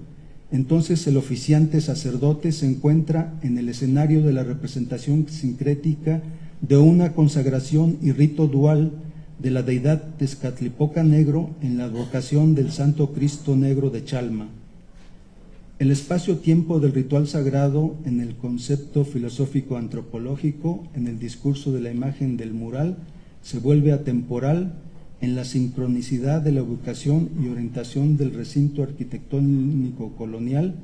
Entonces el oficiante sacerdote se encuentra en el escenario de la representación sincrética de una consagración y rito dual de la deidad Tezcatlipoca Negro en la advocación del Santo Cristo Negro de Chalma. El espacio-tiempo del ritual sagrado en el concepto filosófico antropológico, en el discurso de la imagen del mural, se vuelve atemporal en la sincronicidad de la ubicación y orientación del recinto arquitectónico colonial,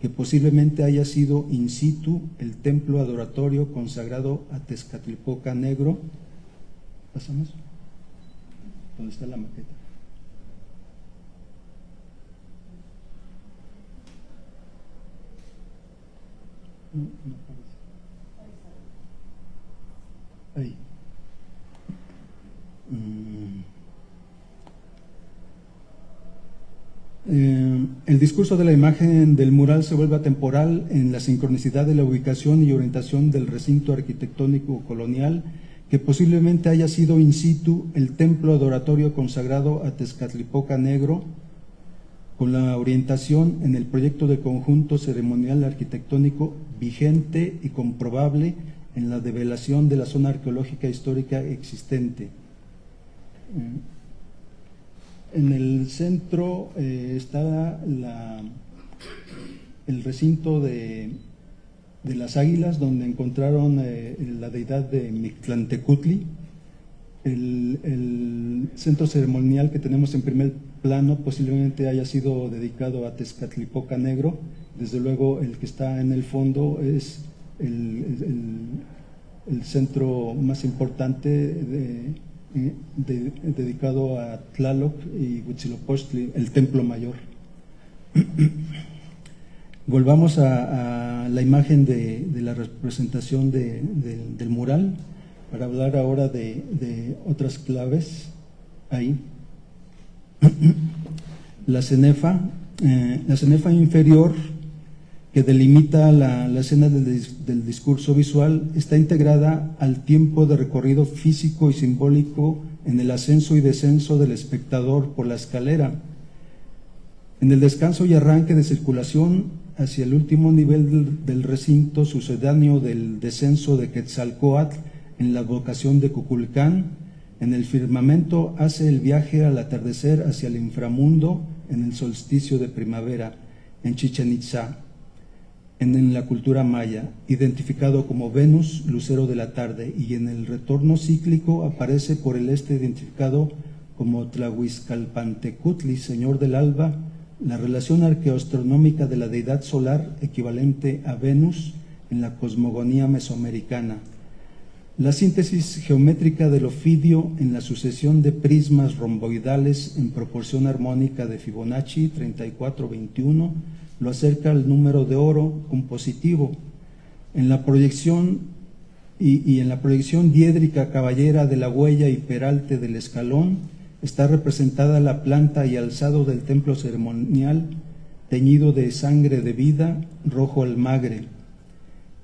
que posiblemente haya sido in situ el templo adoratorio consagrado a Tezcatlipoca Negro. ¿Pasamos? ¿Dónde está la maqueta? No aparece. Ahí. El discurso de la imagen del mural se vuelve atemporal en la sincronicidad de la ubicación y orientación del recinto arquitectónico colonial, que posiblemente haya sido in situ el templo adoratorio consagrado a Tezcatlipoca Negro, con la orientación en el proyecto de conjunto ceremonial arquitectónico vigente y comprobable en la develación de la zona arqueológica histórica existente. En el centro está el recinto de las Águilas, donde encontraron la deidad de Mictlantecutli. El centro ceremonial que tenemos en primer plano posiblemente haya sido dedicado a Tezcatlipoca Negro. Desde luego el que está en el fondo es el centro más importante dedicado a Tlaloc y Huitzilopochtli, el templo mayor. Volvamos a la imagen de la representación del mural para hablar ahora de otras claves. Ahí. La cenefa inferior, que delimita la escena del discurso visual, está integrada al tiempo de recorrido físico y simbólico en el ascenso y descenso del espectador por la escalera. En el descanso y arranque de circulación hacia el último nivel del recinto, sucedáneo del descenso de Quetzalcóatl en la advocación de Cuculcán, en el firmamento hace el viaje al atardecer hacia el inframundo en el solsticio de primavera, en Chichén Itzá, en la cultura maya, identificado como Venus, lucero de la tarde, y en el retorno cíclico aparece por el este identificado como Tlahuizcalpantecutli, señor del alba, la relación arqueoastronómica de la deidad solar equivalente a Venus en la cosmogonía mesoamericana. La síntesis geométrica del ofidio en la sucesión de prismas romboidales en proporción armónica de Fibonacci 3421 lo acerca al número de oro compositivo. En la proyección y en la proyección diédrica caballera de la huella y peralte del escalón está representada la planta y alzado del templo ceremonial teñido de sangre de vida, rojo almagre.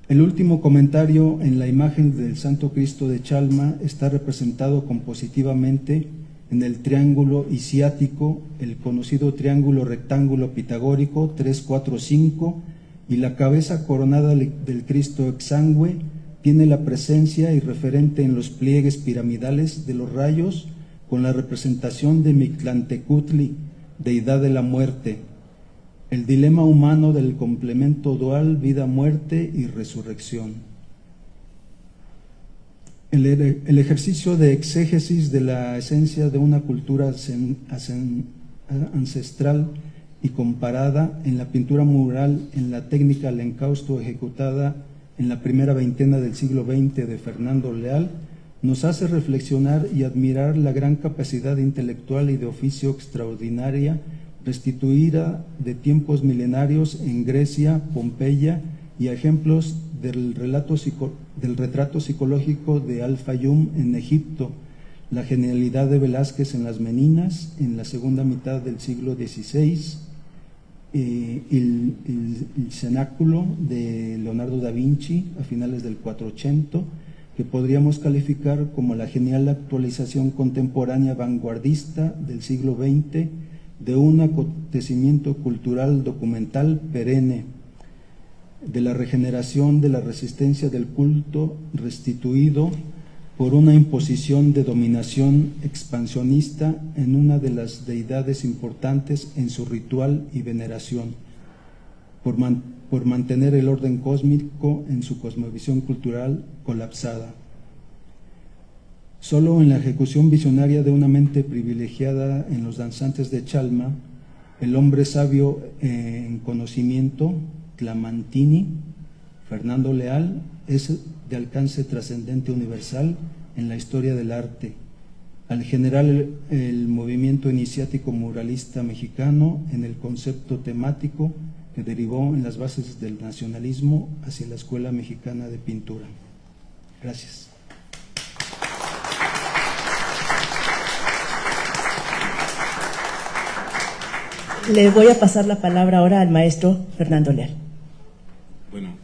El último comentario en la imagen del Santo Cristo de Chalma está representado compositivamente en el triángulo isiático, el conocido triángulo rectángulo pitagórico 345, y la cabeza coronada del Cristo exangüe tiene la presencia y referente en los pliegues piramidales de los rayos con la representación de Mictlantecutli, deidad de la muerte. El dilema humano del complemento dual vida-muerte y resurrección. el ejercicio de exégesis de la esencia de una cultura ancestral y comparada en la pintura mural en la técnica al encausto ejecutada en la primera veintena del siglo XX de Fernando Leal, nos hace reflexionar y admirar la gran capacidad intelectual y de oficio extraordinaria restituida de tiempos milenarios en Grecia, Pompeya, y ejemplos del retrato psicológico de Al-Fayum en Egipto, la genialidad de Velázquez en Las Meninas en la segunda mitad del siglo XVI, el cenáculo de Leonardo da Vinci a finales del 480, que podríamos calificar como la genial actualización contemporánea vanguardista del siglo XX de un acontecimiento cultural documental perenne, de la regeneración de la resistencia del culto restituido por una imposición de dominación expansionista en una de las deidades importantes en su ritual y veneración, por mantener el orden cósmico en su cosmovisión cultural colapsada. Solo en la ejecución visionaria de una mente privilegiada en los danzantes de Chalma, el hombre sabio en conocimiento, Tlamantini, Fernando Leal, es de alcance trascendente universal en la historia del arte, al generar el movimiento iniciático muralista mexicano en el concepto temático que derivó en las bases del nacionalismo hacia la Escuela Mexicana de Pintura. Gracias. Le voy a pasar la palabra ahora al maestro Fernando Leal. Bueno,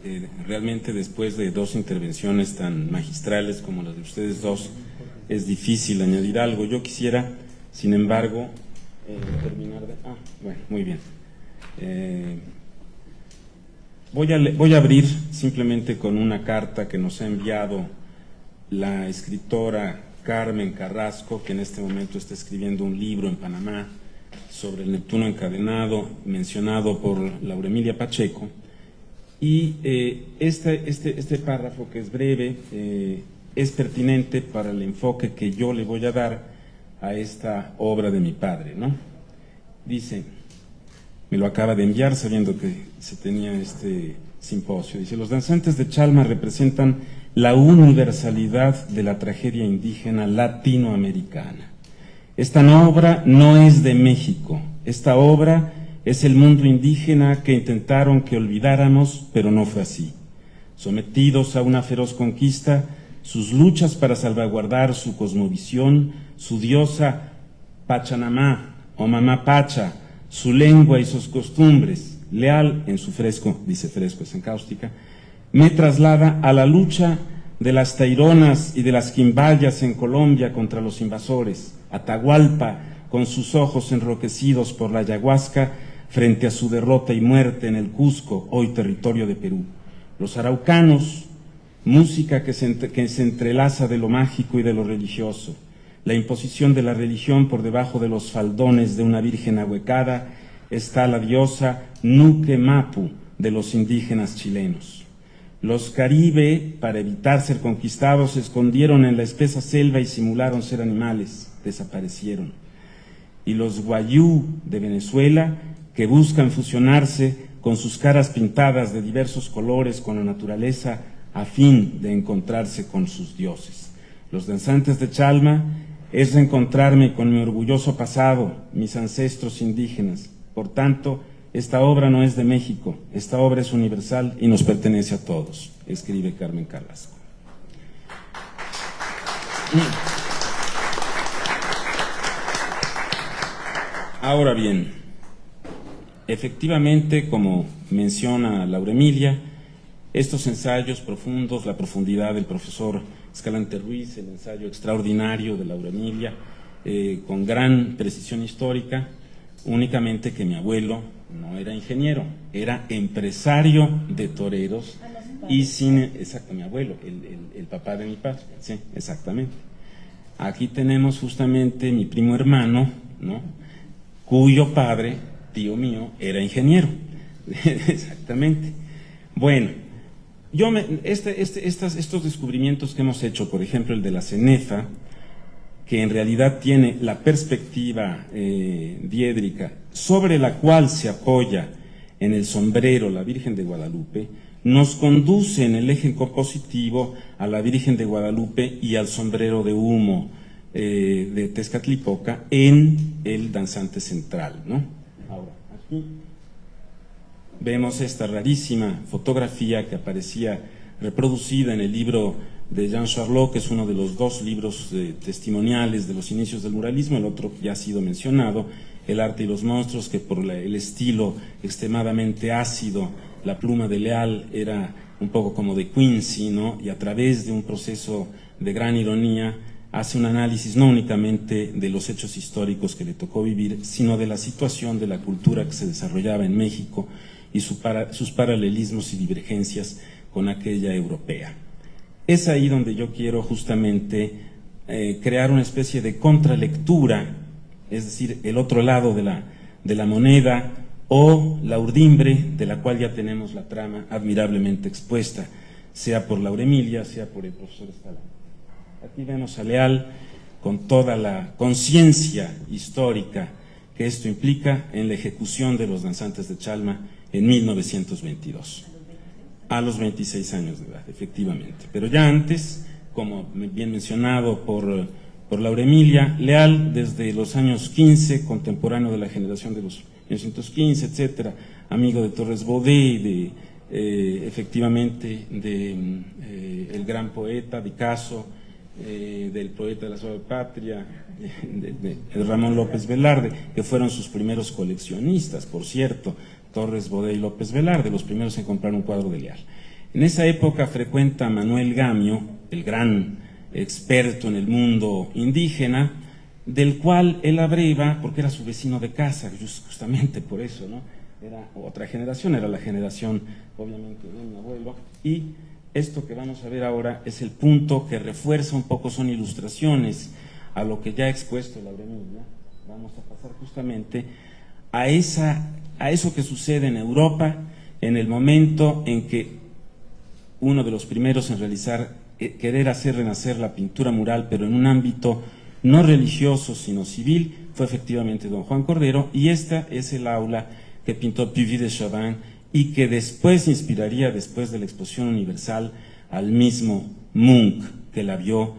realmente después de dos intervenciones tan magistrales como las de ustedes dos, es difícil añadir algo. Yo quisiera, sin embargo, terminar de... bueno, muy bien. Voy a abrir simplemente con una carta que nos ha enviado la escritora Carmen Carrasco, que en este momento está escribiendo un libro en Panamá sobre el Neptuno encadenado, mencionado por Laura Emilia Pacheco. Y este párrafo, que es breve, es pertinente para el enfoque que yo le voy a dar a esta obra de mi padre, ¿no? Dice, me lo acaba de enviar sabiendo que se tenía este simposio, dice: los danzantes de Chalma representan la universalidad de la tragedia indígena latinoamericana. Esta obra no es de México, esta obra es el mundo indígena que intentaron que olvidáramos, pero no fue así. Sometidos a una feroz conquista, sus luchas para salvaguardar su cosmovisión, su diosa Pachanamá o Mamá Pacha, su lengua y sus costumbres, Leal en su fresco, dice fresco, es en cáustica, me traslada a la lucha de las taironas y de las quimbayas en Colombia contra los invasores, Atahualpa con sus ojos enroquecidos por la ayahuasca frente a su derrota y muerte en el Cusco, hoy territorio de Perú. Los araucanos, música que se entrelaza de lo mágico y de lo religioso, la imposición de la religión por debajo de los faldones de una virgen ahuecada, está la diosa Nuque Mapu de los indígenas chilenos. Los Caribe, para evitar ser conquistados, se escondieron en la espesa selva y simularon ser animales, desaparecieron. Y los Guayú de Venezuela, que buscan fusionarse con sus caras pintadas de diversos colores con la naturaleza a fin de encontrarse con sus dioses. Los danzantes de Chalma es reencontrarme con mi orgulloso pasado, mis ancestros indígenas. Por tanto, esta obra no es de México, esta obra es universal y nos pertenece a todos, escribe Carmen Carrasco. Ahora bien, efectivamente, como menciona Laura Emilia, estos ensayos profundos, la profundidad del profesor Escalante Ruiz, el ensayo extraordinario de Laura Emilia, con gran precisión histórica, únicamente que mi abuelo no era ingeniero, era empresario de toreros y cine, exacto, mi abuelo, el papá de mi padre, sí, exactamente. Aquí tenemos justamente mi primo hermano, ¿no?, cuyo padre, tío mío, era ingeniero, exactamente. Bueno, estos descubrimientos que hemos hecho, por ejemplo el de la cenefa, que en realidad tiene la perspectiva diédrica sobre la cual se apoya en el sombrero la Virgen de Guadalupe, nos conduce en el eje compositivo a la Virgen de Guadalupe y al sombrero de humo de Tezcatlipoca en el danzante central, ¿no? Ahora, aquí vemos esta rarísima fotografía que aparecía reproducida en el libro de Jean Charlot, que es uno de los dos libros testimoniales de los inicios del muralismo, el otro ya ha sido mencionado, El arte y los monstruos, que por el estilo extremadamente ácido, la pluma de Leal era un poco como de Quincy, ¿no? Y a través de un proceso de gran ironía hace un análisis no únicamente de los hechos históricos que le tocó vivir, sino de la situación de la cultura que se desarrollaba en México y sus paralelismos y divergencias con aquella europea. Es ahí donde yo quiero justamente crear una especie de contralectura, es decir, el otro lado de la moneda, o la urdimbre de la cual ya tenemos la trama admirablemente expuesta, sea por Laura Emilia, sea por el profesor Escalante. Aquí vemos a Leal con toda la conciencia histórica que esto implica en la ejecución de los danzantes de Chalma en 1922. A los 26 años de edad, efectivamente. Pero ya antes, como bien mencionado por Laura Emilia, Leal desde los años 15, contemporáneo de la generación de los 1915, etcétera, amigo de Torres Bodet, efectivamente el gran poeta Picasso, del poeta de la Suave Patria, de Ramón López Velarde, que fueron sus primeros coleccionistas, por cierto, Torres Bodet y López Velarde, los primeros en comprar un cuadro de Leal. En esa época frecuenta Manuel Gamio, el gran experto en el mundo indígena, del cual él abreva, porque era su vecino de casa, justamente por eso, ¿no? Era otra generación, era la generación, obviamente, de mi abuelo, y esto que vamos a ver ahora es el punto que refuerza un poco, son ilustraciones a lo que ya ha expuesto Laura Emilia. Vamos a pasar justamente a eso que sucede en Europa en el momento en que uno de los primeros en querer hacer renacer la pintura mural, pero en un ámbito no religioso sino civil, fue efectivamente don Juan Cordero, y esta es el aula que pintó Puvis de Chavannes y que después inspiraría, después de la Exposición Universal, al mismo Munch, que la vio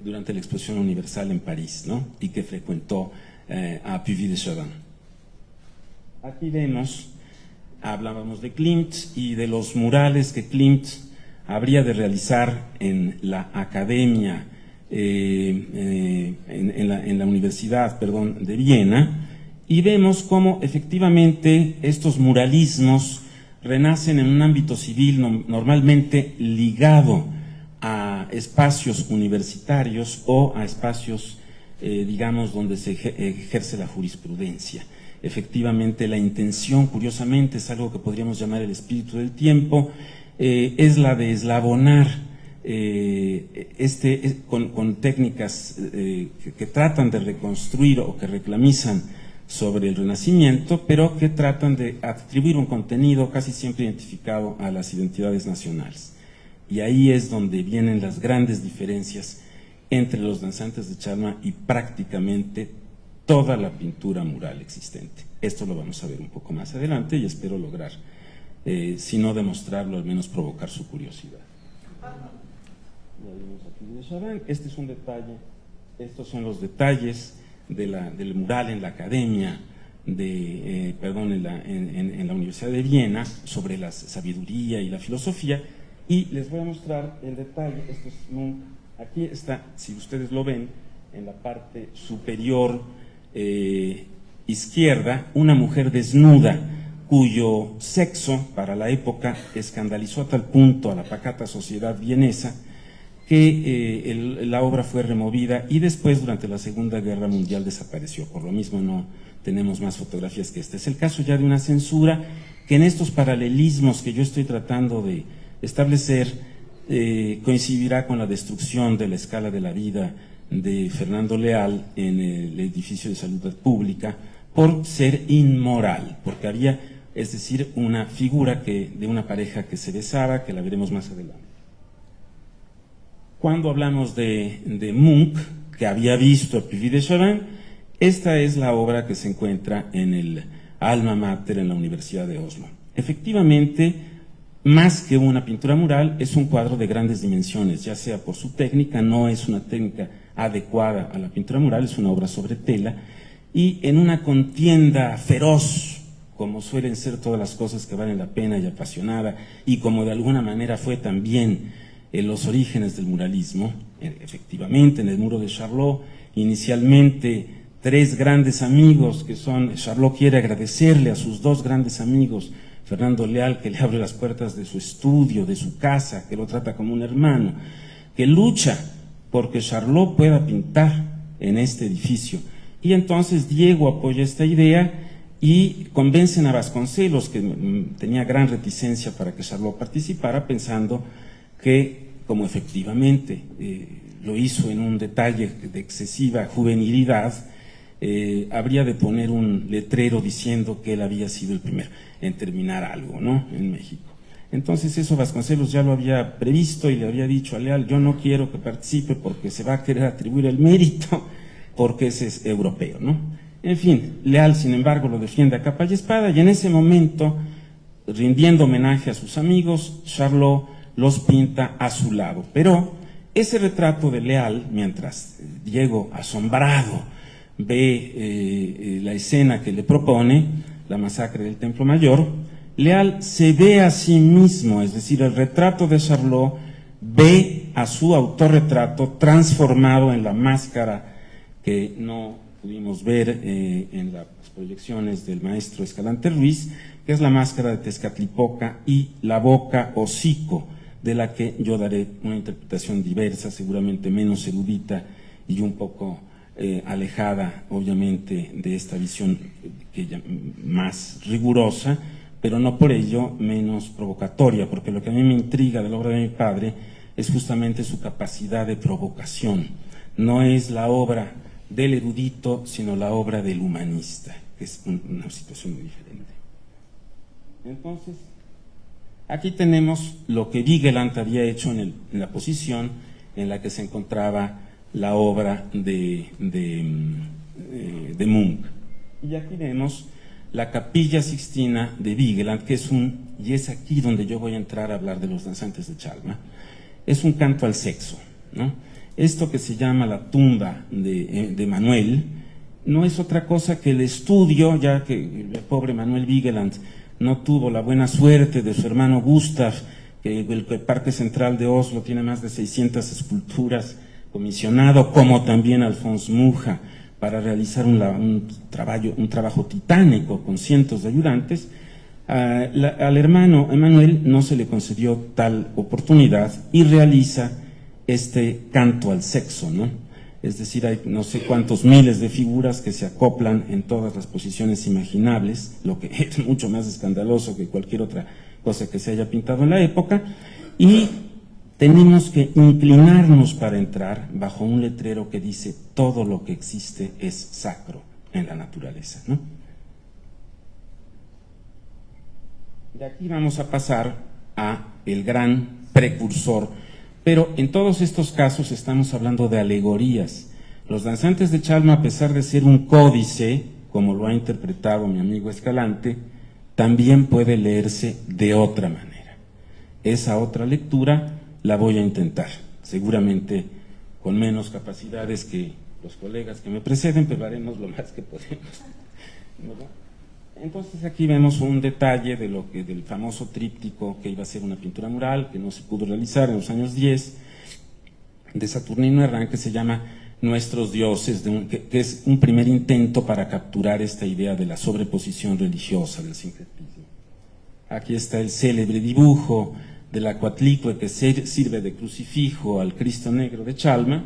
durante la Exposición Universal en París, ¿no? Y que frecuentó a Puvis de Chavannes. Aquí vemos, hablábamos de Klimt y de los murales que Klimt habría de realizar en la academia, en la Universidad, de Viena, y vemos cómo efectivamente estos muralismos renacen en un ámbito civil normalmente ligado a espacios universitarios o a espacios, digamos, donde se ejerce la jurisprudencia. Efectivamente, la intención, curiosamente, es algo que podríamos llamar el espíritu del tiempo, es la de eslabonar con técnicas que tratan de reconstruir o que reclamizan sobre el Renacimiento, pero que tratan de atribuir un contenido casi siempre identificado a las identidades nacionales. Y ahí es donde vienen las grandes diferencias entre los danzantes de Chalma y prácticamente toda la pintura mural existente. Esto lo vamos a ver un poco más adelante y espero lograr, si no demostrarlo, al menos provocar su curiosidad. Este es un detalle, estos son los detalles del mural en la academia, en la Universidad de Viena, sobre la sabiduría y la filosofía, y les voy a mostrar el detalle. Esto es Munch. Aquí está, si ustedes lo ven, en la parte superior izquierda, una mujer desnuda, cuyo sexo para la época escandalizó a tal punto a la pacata sociedad vienesa que la obra fue removida y después, durante la Segunda Guerra Mundial, desapareció. Por lo mismo no tenemos más fotografías que esta. Es el caso ya de una censura que en estos paralelismos que yo estoy tratando de establecer coincidirá con la destrucción de la escala de la vida de Fernando Leal en el edificio de Salud Pública por ser inmoral, porque había es decir, una figura de una pareja que se besaba, que la veremos más adelante. Cuando hablamos de Munch, que había visto a Puvis de Chavannes, esta es la obra que se encuentra en el Alma Mater en la Universidad de Oslo. Efectivamente, más que una pintura mural, es un cuadro de grandes dimensiones, ya sea por su técnica, no es una técnica adecuada a la pintura mural, es una obra sobre tela, y en una contienda feroz, como suelen ser todas las cosas que valen la pena y apasionada, y como de alguna manera fue también en los orígenes del muralismo, efectivamente en el muro de Charlot, inicialmente tres grandes amigos que son, Charlot quiere agradecerle a sus dos grandes amigos, Fernando Leal, que le abre las puertas de su estudio, de su casa, que lo trata como un hermano, que lucha porque Charlot pueda pintar en este edificio. Y entonces Diego apoya esta idea y convencen a Vasconcelos, que tenía gran reticencia para que Charlot participara, pensando que, como efectivamente lo hizo en un detalle de excesiva juvenilidad, habría de poner un letrero diciendo que él había sido el primero en terminar algo, ¿no?, en México. Entonces eso Vasconcelos ya lo había previsto y le había dicho a Leal: yo no quiero que participe porque se va a querer atribuir el mérito porque ese es europeo, ¿no? En fin, Leal, sin embargo, lo defiende a capa y espada, y en ese momento, rindiendo homenaje a sus amigos, Charlot los pinta a su lado. Pero ese retrato de Leal, mientras Diego, asombrado, ve la escena que le propone, la masacre del Templo Mayor, Leal se ve a sí mismo, es decir, el retrato de Charlot ve a su autorretrato transformado en la máscara que no pudimos ver en las proyecciones del maestro Escalante Ruiz, que es la máscara de Tezcatlipoca y la boca hocico, de la que yo daré una interpretación diversa, seguramente menos erudita y un poco alejada, obviamente, de esta visión más rigurosa, pero no por ello menos provocatoria, porque lo que a mí me intriga de la obra de mi padre es justamente su capacidad de provocación. No es la obra del erudito, sino la obra del humanista, que es una situación muy diferente. Entonces, aquí tenemos lo que Vigeland había hecho en la posición en la que se encontraba la obra de Munch. Y aquí vemos la Capilla Sixtina de Vigeland, que y es aquí donde yo voy a entrar a hablar de los danzantes de Chalma, es un canto al sexo, ¿no? Esto que se llama la tumba de Manuel no es otra cosa que el estudio, ya que el pobre Manuel Vigeland no tuvo la buena suerte de su hermano Gustav, que el Parque Central de Oslo tiene más de 600 esculturas comisionado, como también Alfons Mucha, para realizar un trabajo titánico con cientos de ayudantes. Al hermano Emanuel no se le concedió tal oportunidad y realiza este canto al sexo, ¿no? Es decir, hay no sé cuántos miles de figuras que se acoplan en todas las posiciones imaginables, lo que es mucho más escandaloso que cualquier otra cosa que se haya pintado en la época, y tenemos que inclinarnos para entrar bajo un letrero que dice: todo lo que existe es sacro en la naturaleza, ¿no? De aquí vamos a pasar a el gran precursor, pero en todos estos casos estamos hablando de alegorías. Los danzantes de Chalma, a pesar de ser un códice, como lo ha interpretado mi amigo Escalante, también puede leerse de otra manera. Esa otra lectura la voy a intentar, seguramente con menos capacidades que los colegas que me preceden, pero haremos lo más que podemos, ¿verdad? Entonces aquí vemos un detalle del famoso tríptico que iba a ser una pintura mural, que no se pudo realizar en los años 10, de Saturnino Herrán, que se llama Nuestros Dioses, que es un primer intento para capturar esta idea de la sobreposición religiosa, del sincretismo. Aquí está el célebre dibujo de la Coatlicue, que sirve de crucifijo al Cristo Negro de Chalma,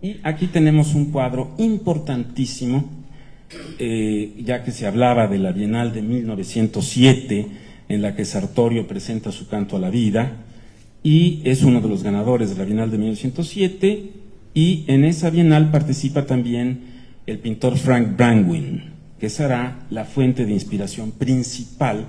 y aquí tenemos un cuadro importantísimo, ya que se hablaba de la Bienal de 1907, en la que Sartorio presenta su Canto a la Vida, y es uno de los ganadores de la Bienal de 1907, y en esa Bienal participa también el pintor Frank Brangwyn, que será la fuente de inspiración principal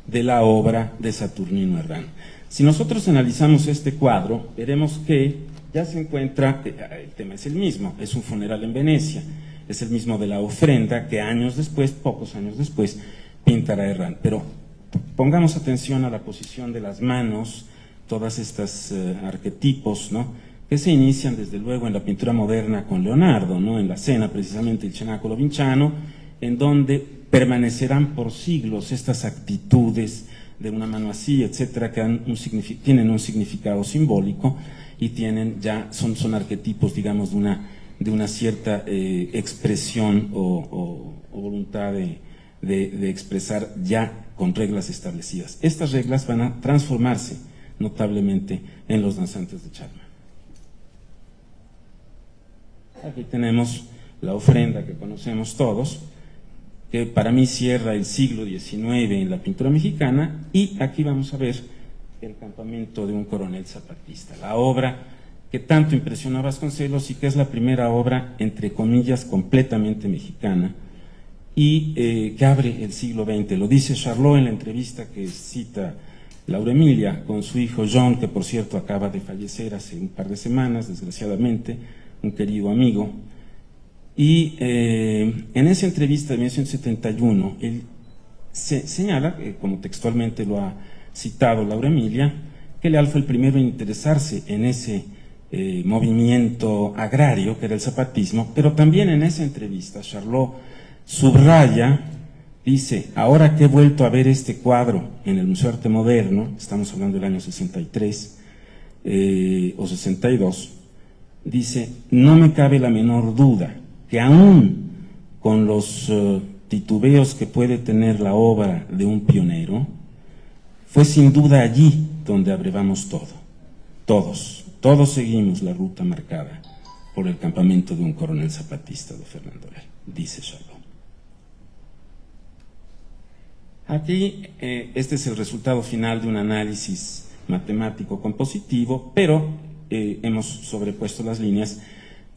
de la obra de Saturnino Herrán. Si nosotros analizamos este cuadro, veremos que ya se encuentra, el tema es el mismo, es un funeral en Venecia, es el mismo de la ofrenda que años después, pocos años después, pintará Herrán. Pero pongamos atención a la posición de las manos, todas estas arquetipos, ¿no?, que se inician desde luego en la pintura moderna con Leonardo, ¿no?, en la cena precisamente del Cenacolo Vinciano, en donde permanecerán por siglos estas actitudes de una mano así, etcétera, que tienen un significado simbólico y tienen ya, son arquetipos, digamos, de una cierta expresión o voluntad de expresar ya con reglas establecidas. Estas reglas van a transformarse notablemente en los danzantes de Charma. Aquí tenemos la ofrenda que conocemos todos, que para mí cierra el siglo XIX en la pintura mexicana, y aquí vamos a ver el campamento de un coronel zapatista, la obra que tanto impresionó a Vasconcelos y que es la primera obra, entre comillas, completamente mexicana y que abre el siglo XX. Lo dice Charlot en la entrevista que cita Laura Emilia con su hijo John, que por cierto acaba de fallecer hace un par de semanas, desgraciadamente, un querido amigo. Y en esa entrevista de 1971, él señala, como textualmente lo ha citado Laura Emilia, que Leal fue el primero en interesarse en ese movimiento agrario que era el zapatismo, pero también en esa entrevista Charlot subraya, dice: ahora que he vuelto a ver este cuadro en el Museo de Arte Moderno, estamos hablando del año 63 o 62, dice, no me cabe la menor duda que aún con los titubeos que puede tener la obra de un pionero, fue sin duda allí donde abrevamos todo. Todos seguimos la ruta marcada por el campamento de un coronel zapatista de Fernando Leal, dice Charlot. Aquí este es el resultado final de un análisis matemático compositivo, pero hemos sobrepuesto las líneas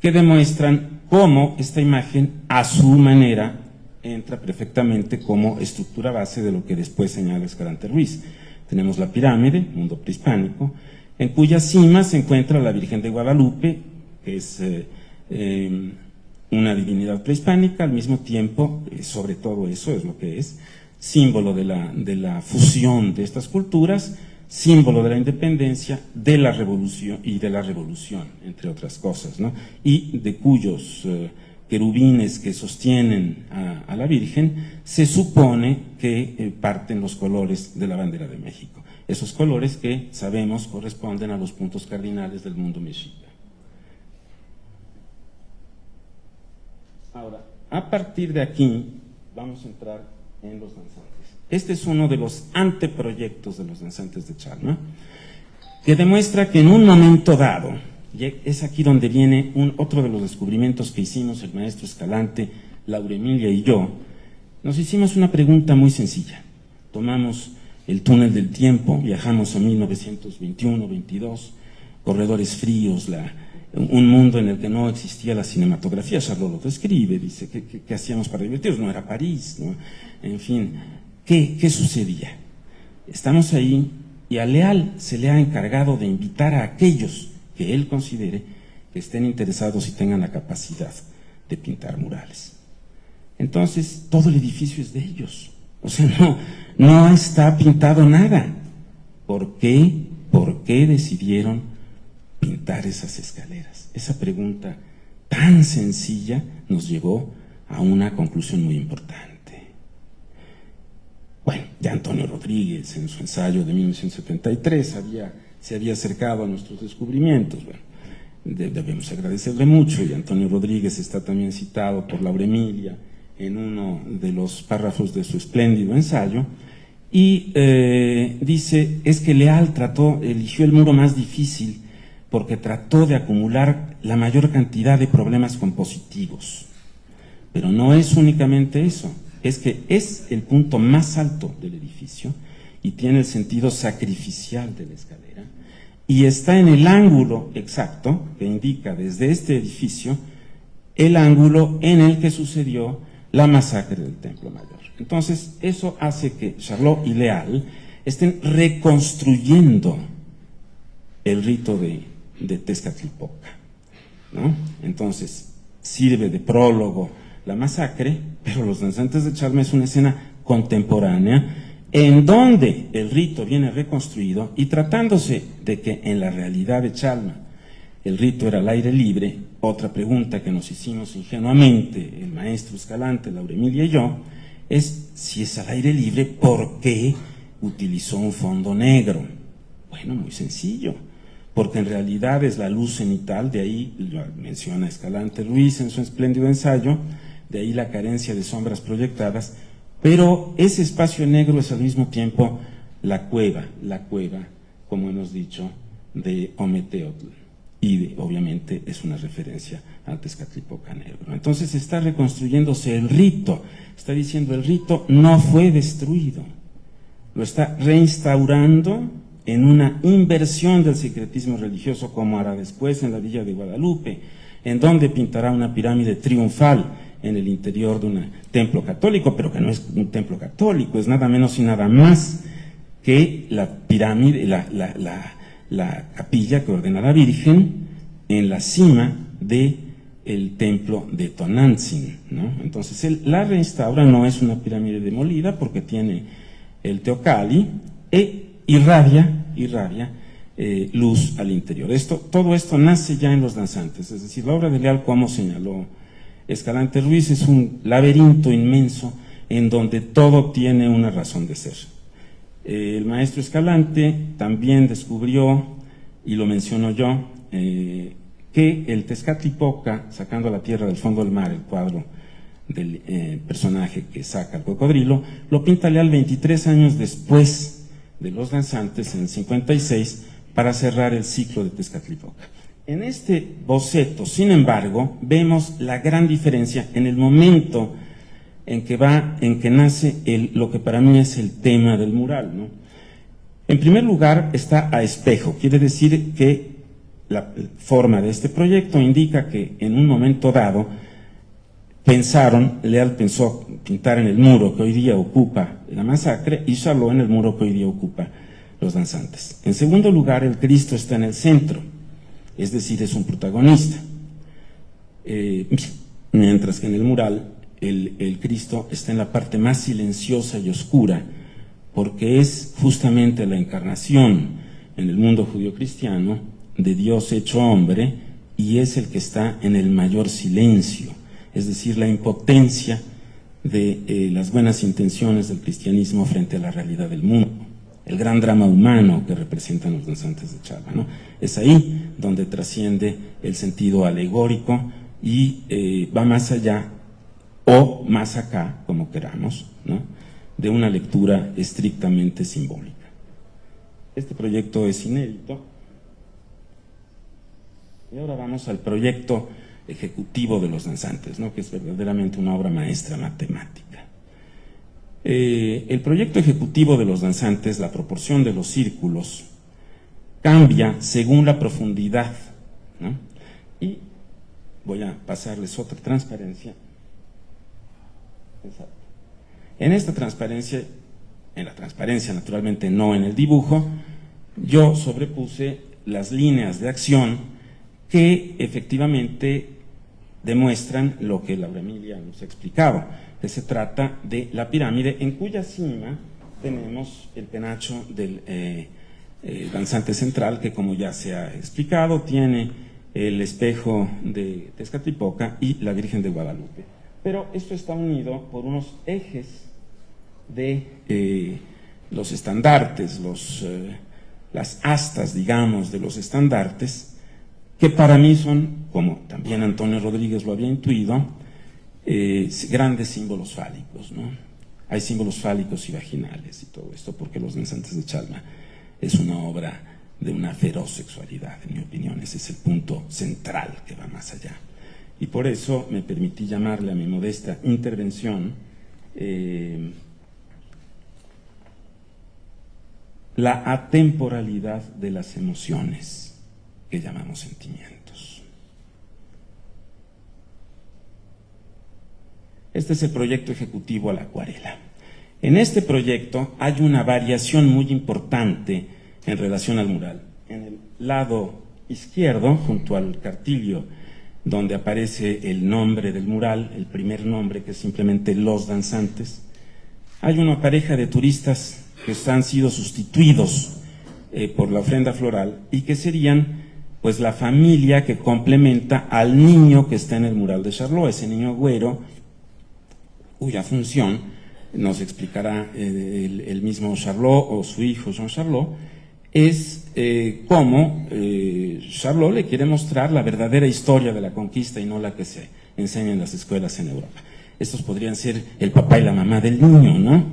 que demuestran cómo esta imagen a su manera entra perfectamente como estructura base de lo que después señala Escalante Ruiz. Tenemos la pirámide, mundo prehispánico, en cuya cima se encuentra la Virgen de Guadalupe, que es una divinidad prehispánica, al mismo tiempo, sobre todo eso es lo que es, símbolo de la fusión de estas culturas, símbolo de la independencia, de la revolución y de la revolución, entre otras cosas, ¿no? Y de cuyos querubines que sostienen a la Virgen, se supone que parten los colores de la bandera de México. Esos colores que sabemos corresponden a los puntos cardinales del mundo mexica. Ahora, a partir de aquí, vamos a entrar en los danzantes. Este es uno de los anteproyectos de los danzantes de Charma, que demuestra que en un momento dado, y es aquí donde viene otro de los descubrimientos que hicimos el maestro Escalante, Laura Emilia y yo, nos hicimos una pregunta muy sencilla. Tomamos el túnel del tiempo, viajamos a 1921-22, corredores fríos, un mundo en el que no existía la cinematografía. Charlot lo describe, dice, ¿qué hacíamos para divertirnos? No era París, ¿no? En fin, ¿qué sucedía? Estamos ahí y a Leal se le ha encargado de invitar a aquellos que él considere que estén interesados y tengan la capacidad de pintar murales. Entonces, todo el edificio es de ellos. O sea, no está pintado nada. ¿Por qué decidieron pintar esas escaleras? Esa pregunta tan sencilla nos llevó a una conclusión muy importante. Bueno, ya Antonio Rodríguez en su ensayo de 1973 se había acercado a nuestros descubrimientos. Bueno, debemos agradecerle mucho, y Antonio Rodríguez está también citado por Laura Emilia en uno de los párrafos de su espléndido ensayo, y dice, es que Leal eligió el muro más difícil porque trató de acumular la mayor cantidad de problemas compositivos. Pero no es únicamente eso, es que es el punto más alto del edificio y tiene el sentido sacrificial de la escalera, y está en el ángulo exacto que indica desde este edificio el ángulo en el que sucedió la masacre del Templo Mayor. Entonces, eso hace que Charlot y Leal estén reconstruyendo el rito de Tezcatlipoca, ¿no? Entonces, sirve de prólogo la masacre, pero Los Danzantes de Chalma es una escena contemporánea en donde el rito viene reconstruido, y tratándose de que en la realidad de Chalma el rito era al aire libre, otra pregunta que nos hicimos ingenuamente el maestro Escalante, Laura Emilia y yo, es: si es al aire libre, ¿por qué utilizó un fondo negro? Bueno, muy sencillo, porque en realidad es la luz cenital, de ahí lo menciona Escalante Ruiz en su espléndido ensayo, de ahí la carencia de sombras proyectadas, pero ese espacio negro es al mismo tiempo la cueva, como hemos dicho, de Ometeotl, y obviamente es una referencia al Tezcatlipoca negro. Entonces está reconstruyéndose el rito, está diciendo: el rito no fue destruido, lo está reinstaurando en una inversión del secretismo religioso, como hará después en la Villa de Guadalupe, en donde pintará una pirámide triunfal en el interior de un templo católico, pero que no es un templo católico, es nada menos y nada más que la pirámide, la capilla que ordena la Virgen en la cima del templo de Tonantzin, ¿no? Entonces él la reinstaura, no es una pirámide demolida, porque tiene el teocalli e irradia luz al interior. Todo esto nace ya en Los Danzantes, es decir, la obra de Leal, como señaló Escalante Ruiz, es un laberinto inmenso en donde todo tiene una razón de ser. El maestro Escalante también descubrió, y lo menciono yo, que el Tezcatlipoca, sacando la tierra del fondo del mar, el cuadro del personaje que saca el cocodrilo, lo pinta Leal 23 años después de Los Danzantes, en el 56, para cerrar el ciclo de Tezcatlipoca. En este boceto, sin embargo, vemos la gran diferencia en el momento en que nace lo que para mí es el tema del mural, ¿no? En primer lugar, está a espejo, quiere decir que la forma de este proyecto indica que en un momento dado Leal pensó pintar en el muro que hoy día ocupa la masacre, y Charlot en el muro que hoy día ocupa Los Danzantes. En segundo lugar, el Cristo está en el centro, es decir, es un protagonista, mientras que en el mural el Cristo está en la parte más silenciosa y oscura, porque es justamente la encarnación en el mundo judío-cristiano de Dios hecho hombre, y es el que está en el mayor silencio, es decir, la impotencia de las buenas intenciones del cristianismo frente a la realidad del mundo, el gran drama humano que representan Los Danzantes de Chalma, ¿no? Es ahí donde trasciende el sentido alegórico y va más allá o más acá, como queramos, ¿no?, de una lectura estrictamente simbólica. Este proyecto es inédito. Y ahora vamos al proyecto ejecutivo de Los Danzantes, ¿no?, que es verdaderamente una obra maestra matemática. El proyecto ejecutivo de Los Danzantes, la proporción de los círculos cambia según la profundidad, ¿no? Y voy a pasarles otra transparencia. Exacto. En esta transparencia, en la transparencia naturalmente, no en el dibujo, yo sobrepuse las líneas de acción que efectivamente demuestran lo que Laura Emilia nos explicaba, que se trata de la pirámide en cuya cima tenemos el penacho del danzante central, que, como ya se ha explicado, tiene el espejo de Tezcatlipoca y la Virgen de Guadalupe. Pero esto está unido por unos ejes de los estandartes, las astas, digamos, de los estandartes, que para mí son, como también Antonio Rodríguez lo había intuido, grandes símbolos fálicos, ¿no? Hay símbolos fálicos y vaginales y todo esto, porque Los Danzantes de Chalma es una obra de una feroz sexualidad, en mi opinión. Ese es el punto central que va más allá. Y por eso me permití llamarle a mi modesta intervención la atemporalidad de las emociones, que llamamos sentimientos. Este es el proyecto ejecutivo a la acuarela. En este proyecto hay una variación muy importante en relación al mural. En el lado izquierdo, junto al cartillo donde aparece el nombre del mural, el primer nombre, que es simplemente Los Danzantes, hay una pareja de turistas que han sido sustituidos por la ofrenda floral y que serían pues la familia que complementa al niño que está en el mural de Charlot, ese niño güero cuya función nos explicará el mismo Charlot o su hijo Jean Charlot, es cómo Charlot le quiere mostrar la verdadera historia de la conquista y no la que se enseña en las escuelas en Europa. Estos podrían ser el papá y la mamá del niño, ¿no?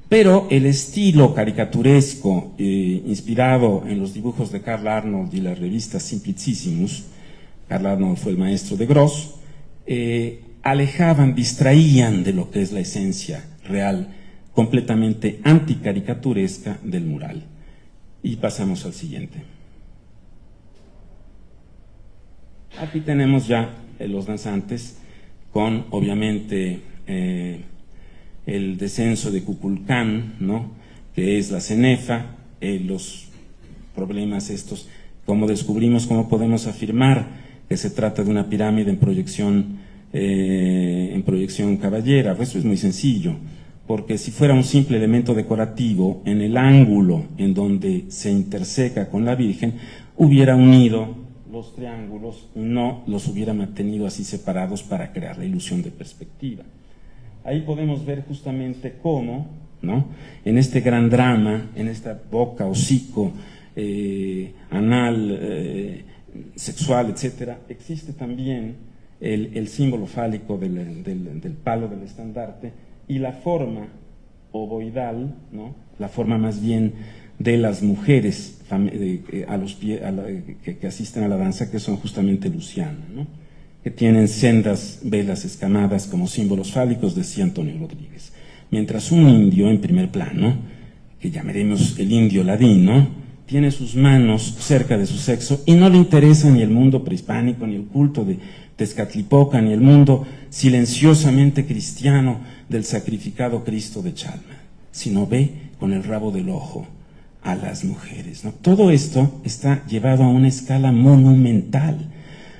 Pero el estilo caricaturesco inspirado en los dibujos de Karl Arnold y la revista Simplicissimus, Karl Arnold fue el maestro de Gross, alejaban, distraían de lo que es la esencia real, completamente anticaricaturesca del mural. Y pasamos al siguiente. Aquí tenemos ya Los Danzantes, con obviamente el descenso de Kukulcán, ¿no?, que es la cenefa, los problemas estos, cómo descubrimos, cómo podemos afirmar que se trata de una pirámide en proyección caballera. Pues eso es muy sencillo, porque si fuera un simple elemento decorativo, en el ángulo en donde se interseca con la Virgen, hubiera unido los triángulos y no los hubiera mantenido así separados para crear la ilusión de perspectiva. Ahí podemos ver justamente cómo, ¿no?, en este gran drama, en esta boca, hocico, anal, sexual, etcétera, existe también el símbolo fálico del palo del estandarte y la forma ovoidal, ¿no?, la forma más bien de las mujeres que asisten a la danza, que son justamente Luciana, ¿no?, que tienen sendas velas escamadas como símbolos fálicos, decía Antonio Rodríguez. Mientras un indio en primer plano, que llamaremos el indio ladino, tiene sus manos cerca de su sexo y no le interesa ni el mundo prehispánico, ni el culto de Tezcatlipoca, ni el mundo silenciosamente cristiano del sacrificado Cristo de Chalma, sino ve con el rabo del ojo a las mujeres, ¿no? Todo esto está llevado a una escala monumental.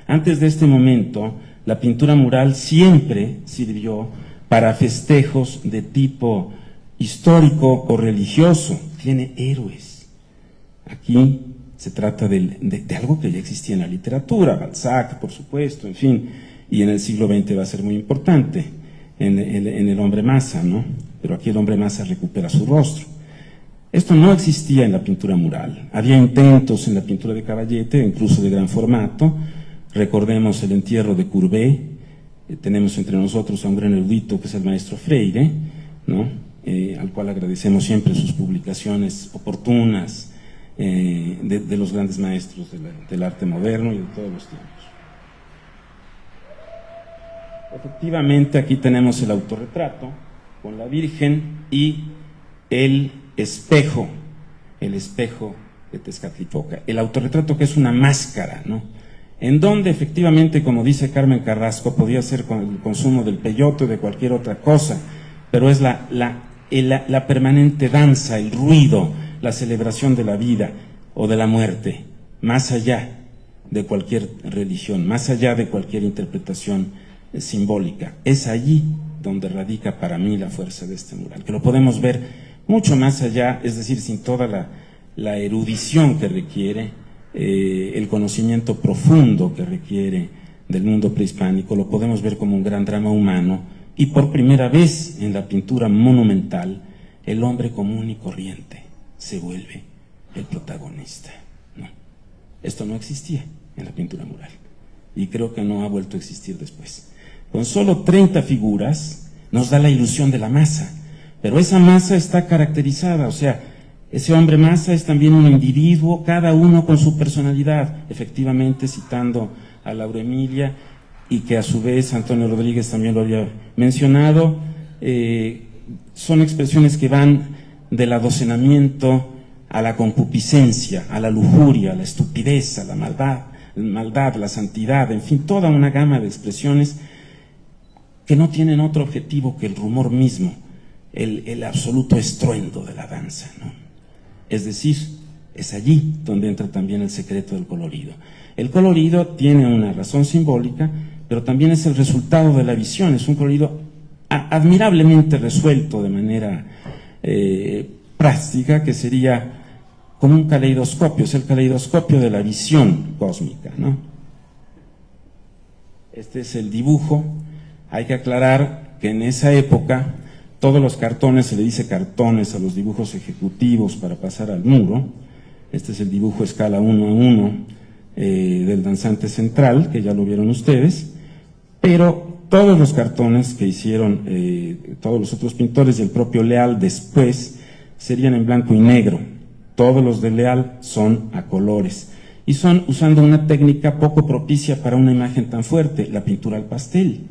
Antes de este momento, la pintura mural siempre sirvió para festejos de tipo histórico o religioso. Tiene héroes. Aquí se trata de algo que ya existía en la literatura, Balzac, por supuesto, en fin, y en el siglo XX va a ser muy importante, en el hombre masa, ¿no? Pero aquí el hombre masa recupera su rostro. Esto no existía en la pintura mural. Había intentos en la pintura de Caballete, incluso de gran formato. Recordemos el entierro de Courbet. Tenemos entre nosotros a un gran erudito que es el maestro Freire, ¿no?, al cual agradecemos siempre sus publicaciones oportunas de los grandes maestros del arte moderno y de todos los tiempos. Efectivamente, aquí tenemos el autorretrato con la Virgen y el espejo de Tezcatlipoca. El autorretrato, que es una máscara, ¿no?, en donde efectivamente, como dice Carmen Carrasco, podía ser con el consumo del peyote o de cualquier otra cosa, pero es la permanente danza, el ruido, la celebración de la vida o de la muerte, más allá de cualquier religión, más allá de cualquier interpretación simbólica. Es allí donde radica para mí la fuerza de este mural, que lo podemos ver mucho más allá, es decir, sin toda la erudición que requiere, el conocimiento profundo que requiere del mundo prehispánico. Lo podemos ver como un gran drama humano, y por primera vez en la pintura monumental el hombre común y corriente se vuelve el protagonista, ¿no? Esto no existía en la pintura mural y creo que no ha vuelto a existir después. Con solo 30 figuras nos da la ilusión de la masa, pero esa masa está caracterizada, o sea, ese hombre masa es también un individuo, cada uno con su personalidad, efectivamente citando a Laura Emilia, y que a su vez Antonio Rodríguez también lo había mencionado. Son expresiones que van del adocenamiento a la concupiscencia, a la lujuria, a la estupidez, a la maldad, la santidad, en fin, toda una gama de expresiones que no tienen otro objetivo que el rumor mismo, el absoluto estruendo de la danza, ¿no? Es decir, es allí donde entra también el secreto del colorido. El colorido tiene una razón simbólica, pero también es el resultado de la visión, es un colorido admirablemente resuelto de manera práctica, que sería como un caleidoscopio, es el caleidoscopio de la visión cósmica, ¿no? Este es el dibujo. Hay que aclarar que en esa época todos los cartones, se le dice cartones a los dibujos ejecutivos para pasar al muro. Este es el dibujo escala 1:1 del danzante central, que ya lo vieron ustedes, pero todos los cartones que hicieron todos los otros pintores y el propio Leal después serían en blanco y negro. Todos los de Leal son a colores y son usando una técnica poco propicia para una imagen tan fuerte, la pintura al pastel.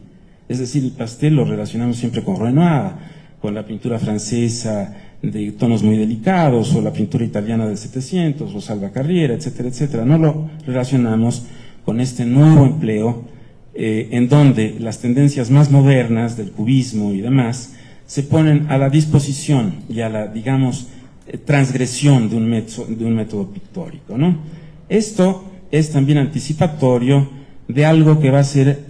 Es decir, el pastel lo relacionamos siempre con Renoir, con la pintura francesa de tonos muy delicados, o la pintura italiana del 700, o Salva Carriera, etcétera, etcétera. No lo relacionamos con este nuevo empleo en donde las tendencias más modernas del cubismo y demás se ponen a la disposición y a la, digamos, transgresión de un método pictórico, ¿no? Esto es también anticipatorio de algo que va a ser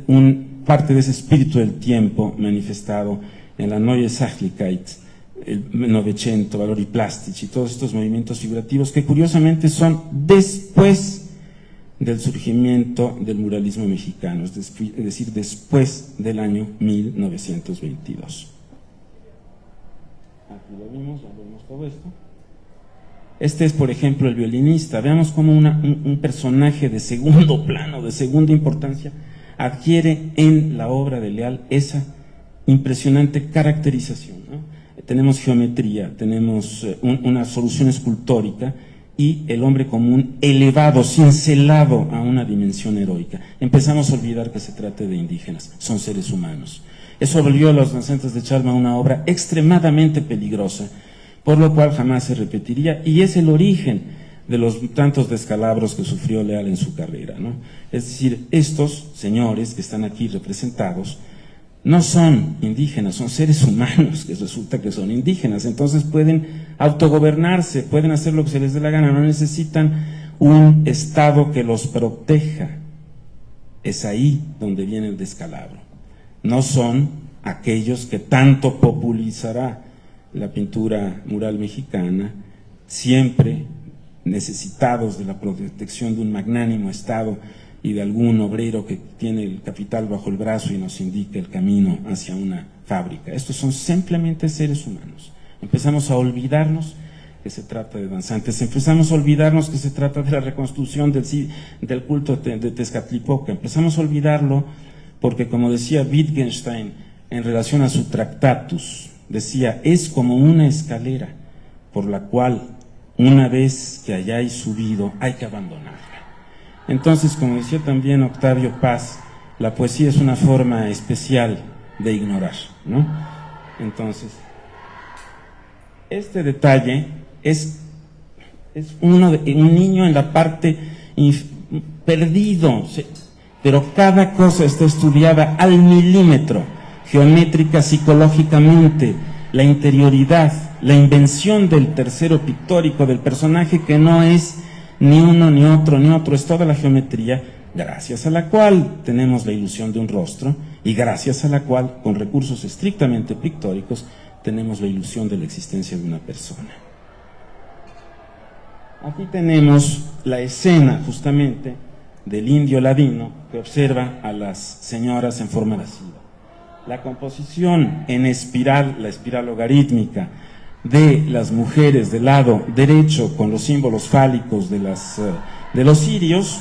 parte de ese espíritu del tiempo manifestado en la Neue Sachlichkeit, el Novecento, Valori Plastici, y todos estos movimientos figurativos que curiosamente son después del surgimiento del muralismo mexicano, es decir, después del año 1922. Aquí lo vimos, ya vemos todo esto. Este es, por ejemplo, el violinista. Veamos cómo un personaje de segundo plano, de segunda importancia, adquiere en la obra de Leal esa impresionante caracterización, ¿no? Tenemos geometría, tenemos una solución escultórica y el hombre común elevado, cincelado a una dimensión heroica. Empezamos a olvidar que se trate de indígenas, son seres humanos. Eso volvió a los danzantes de Chalma una obra extremadamente peligrosa, por lo cual jamás se repetiría, y es el origen de los tantos descalabros que sufrió Leal en su carrera, ¿no? Es decir, estos señores que están aquí representados no son indígenas, son seres humanos que resulta que son indígenas, entonces pueden autogobernarse, pueden hacer lo que se les dé la gana, no necesitan un Estado que los proteja. Es ahí donde viene el descalabro. No son aquellos que tanto popularizará la pintura mural mexicana, siempre necesitados de la protección de un magnánimo Estado y de algún obrero que tiene el capital bajo el brazo y nos indica el camino hacia una fábrica. Estos son simplemente seres humanos. Empezamos a olvidarnos que se trata de danzantes, empezamos a olvidarnos que se trata de la reconstrucción del culto de Tezcatlipoca, empezamos a olvidarlo porque, como decía Wittgenstein en relación a su Tractatus, decía, es como una escalera por la cual una vez que hayáis subido hay que abandonarla. Entonces, como decía también Octavio Paz, la poesía es una forma especial de ignorar, ¿no? Entonces, este detalle es un niño en la parte perdido, pero cada cosa está estudiada al milímetro, geométrica, psicológicamente, la interioridad, la invención del tercero pictórico, del personaje que no es ni uno, ni otro, es toda la geometría, gracias a la cual tenemos la ilusión de un rostro y gracias a la cual, con recursos estrictamente pictóricos, tenemos la ilusión de la existencia de una persona. Aquí tenemos la escena justamente del indio ladino que observa a las señoras en forma lasciva. La composición en espiral, la espiral logarítmica de las mujeres del lado derecho con los símbolos fálicos de los cirios,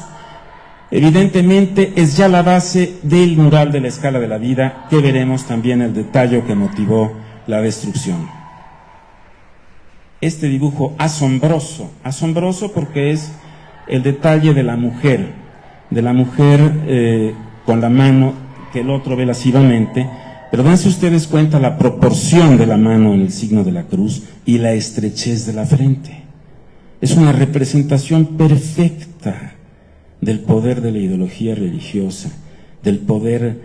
evidentemente es ya la base del mural de la escala de la vida, que veremos también el detalle que motivó la destrucción. Este dibujo asombroso porque es el detalle de la mujer con la mano que el otro ve lascivamente, pero dense ustedes cuenta la proporción de la mano en el signo de la cruz y la estrechez de la frente. Es una representación perfecta del poder de la ideología religiosa, del poder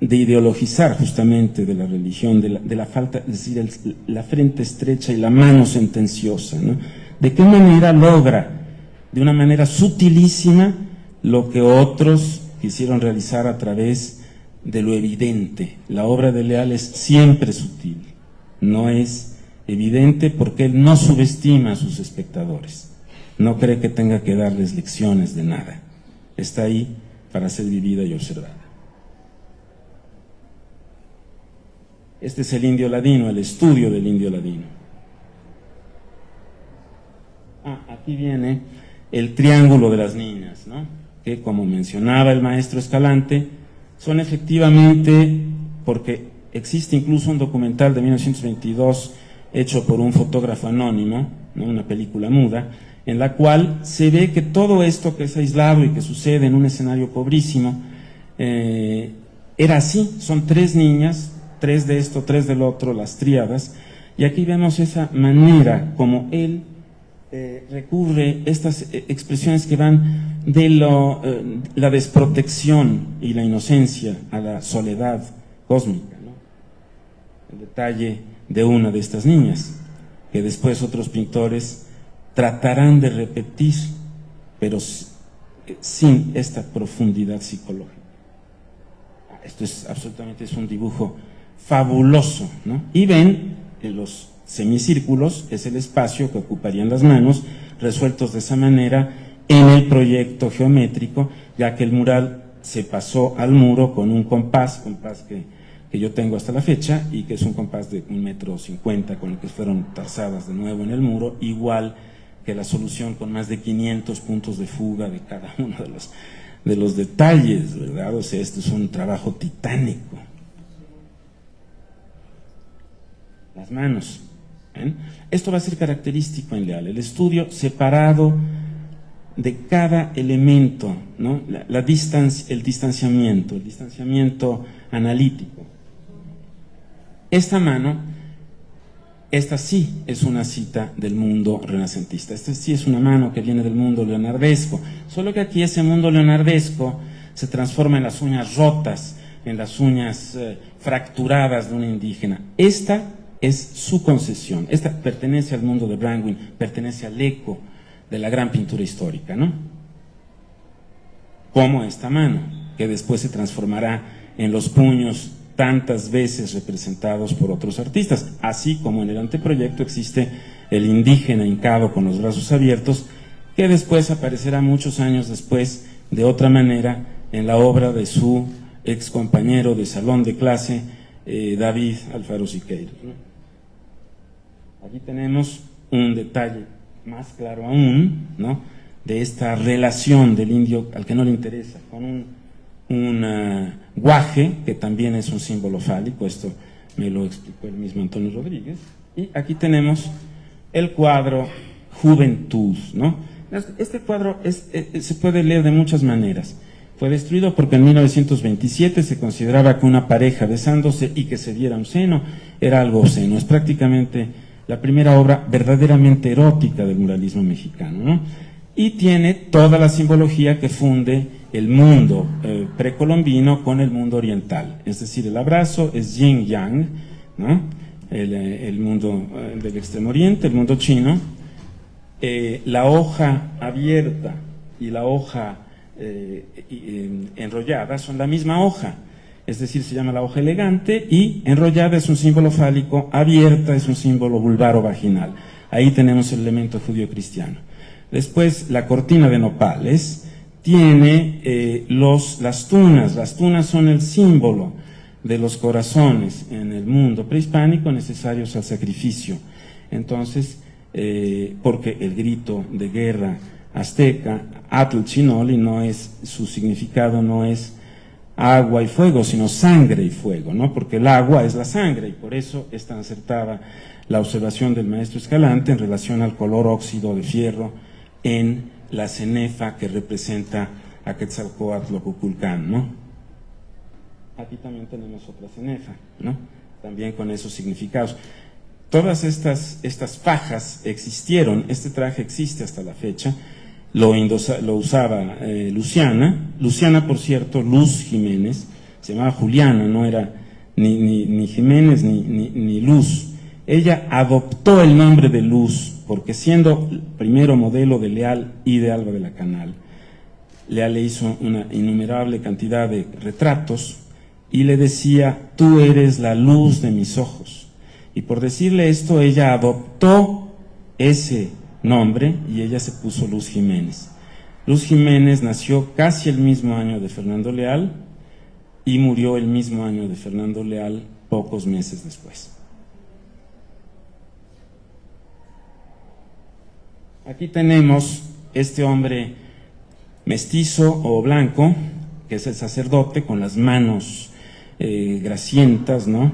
de ideologizar justamente de la religión, de la falta, es decir, la frente estrecha y la mano sentenciosa, ¿no? ¿De qué manera logra, de una manera sutilísima, lo que otros quisieron realizar a través de lo evidente? La obra de Leal es siempre sutil, no es evidente porque él no subestima a sus espectadores, no cree que tenga que darles lecciones de nada, está ahí para ser vivida y observada. Este es el indio ladino, el estudio del indio ladino. Aquí viene el triángulo de las niñas, ¿no? Que, como mencionaba el maestro Escalante, son efectivamente, porque existe incluso un documental de 1922 hecho por un fotógrafo anónimo, ¿no? Una película muda, en la cual se ve que todo esto que es aislado y que sucede en un escenario pobrísimo, era así, son 3 niñas, 3 de esto, 3 del otro, las tríadas, y aquí vemos esa manera como él recurre estas expresiones que van de la desprotección y la inocencia a la soledad cósmica, ¿no? El detalle de una de estas niñas, que después otros pintores tratarán de repetir, pero sin esta profundidad psicológica. Esto es absolutamente, es un dibujo fabuloso, ¿no? Y ven en los semicírculos, es el espacio que ocuparían las manos, resueltos de esa manera en el proyecto geométrico, ya que el mural se pasó al muro con un compás que yo tengo hasta la fecha, y que es un compás de 1,50 m, con el que fueron trazadas de nuevo en el muro, igual que la solución con más de 500 puntos de fuga de cada uno de los detalles, ¿verdad? O sea, esto es un trabajo titánico. Las manos, ¿ven? Esto va a ser característico en Leal, el estudio separado de cada elemento, ¿no? El distanciamiento analítico. Esta mano, esta sí es una cita del mundo renacentista, esta sí es una mano que viene del mundo leonardesco, solo que aquí ese mundo leonardesco se transforma en las uñas rotas, en las uñas fracturadas de un indígena. Esta es su concesión, esta pertenece al mundo de Brangwyn, pertenece al eco de la gran pintura histórica, ¿no? Como esta mano, que después se transformará en los puños tantas veces representados por otros artistas, así como en el anteproyecto existe el indígena hincado con los brazos abiertos, que después aparecerá muchos años después de otra manera en la obra de su ex compañero de salón de clase, David Alfaro Siqueiros, ¿no? Aquí tenemos un detalle más claro aún, ¿no? De esta relación del indio al que no le interesa, con un guaje, que también es un símbolo fálico, esto me lo explicó el mismo Antonio Rodríguez, y aquí tenemos el cuadro Juventud, ¿no? Este cuadro se puede leer de muchas maneras. Fue destruido porque en 1927 se consideraba que una pareja besándose y que se diera un seno era algo obsceno. Es prácticamente la primera obra verdaderamente erótica del muralismo mexicano, ¿no? Y tiene toda la simbología que funde el mundo precolombino con el mundo oriental. Es decir, el abrazo es yin-yang, ¿no? El mundo del extremo oriente, el mundo chino. La hoja abierta y la hoja enrollada son la misma hoja, es decir, se llama la hoja elegante, y enrollada es un símbolo fálico, abierta es un símbolo vulvaro-vaginal. Ahí tenemos el elemento judío-cristiano. Después, la cortina de nopales tiene las tunas son el símbolo de los corazones en el mundo prehispánico necesarios al sacrificio. Entonces, porque el grito de guerra azteca, Atl Chinoli, su significado no es agua y fuego, sino sangre y fuego, ¿no? Porque el agua es la sangre, y por eso es tan acertada la observación del maestro Escalante en relación al color óxido de fierro en la cenefa que representa a Quetzalcóatl o Cuculcán, ¿no? Aquí también tenemos otra cenefa, ¿no? También con esos significados. Todas estas fajas existieron, este traje existe hasta la fecha, lo usaba Luciana, por cierto, Luz Jiménez, se llamaba Juliana, no era ni Jiménez ni Luz. Ella adoptó el nombre de Luz, porque siendo primero modelo de Leal y de Alba de la Canal, Leal le hizo una innumerable cantidad de retratos y le decía: tú eres la luz de mis ojos. Y por decirle esto, ella adoptó ese nombre y ella se puso Luz Jiménez. Luz Jiménez nació casi el mismo año de Fernando Leal y murió el mismo año de Fernando Leal, pocos meses después. Aquí tenemos este hombre mestizo o blanco, que es el sacerdote, con las manos grasientas, ¿no?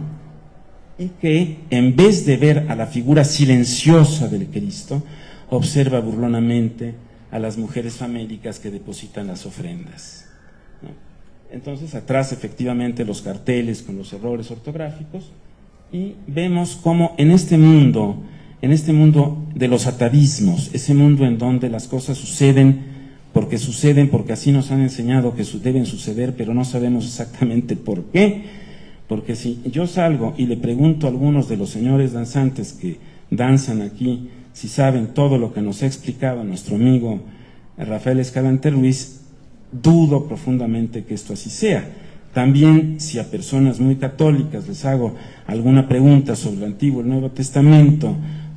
Y que en vez de ver a la figura silenciosa del Cristo, observa burlonamente a las mujeres famélicas que depositan las ofrendas, ¿no? Entonces, atrás efectivamente los carteles con los errores ortográficos, y vemos cómo en este mundo de los atavismos, ese mundo en donde las cosas suceden porque así nos han enseñado que deben suceder, pero no sabemos exactamente por qué. Porque si yo salgo y le pregunto a algunos de los señores danzantes que danzan aquí si saben todo lo que nos ha explicado nuestro amigo Rafael Escalante Ruiz, dudo profundamente que esto así sea. También, si a personas muy católicas les hago alguna pregunta sobre el Antiguo y el Nuevo Testamento,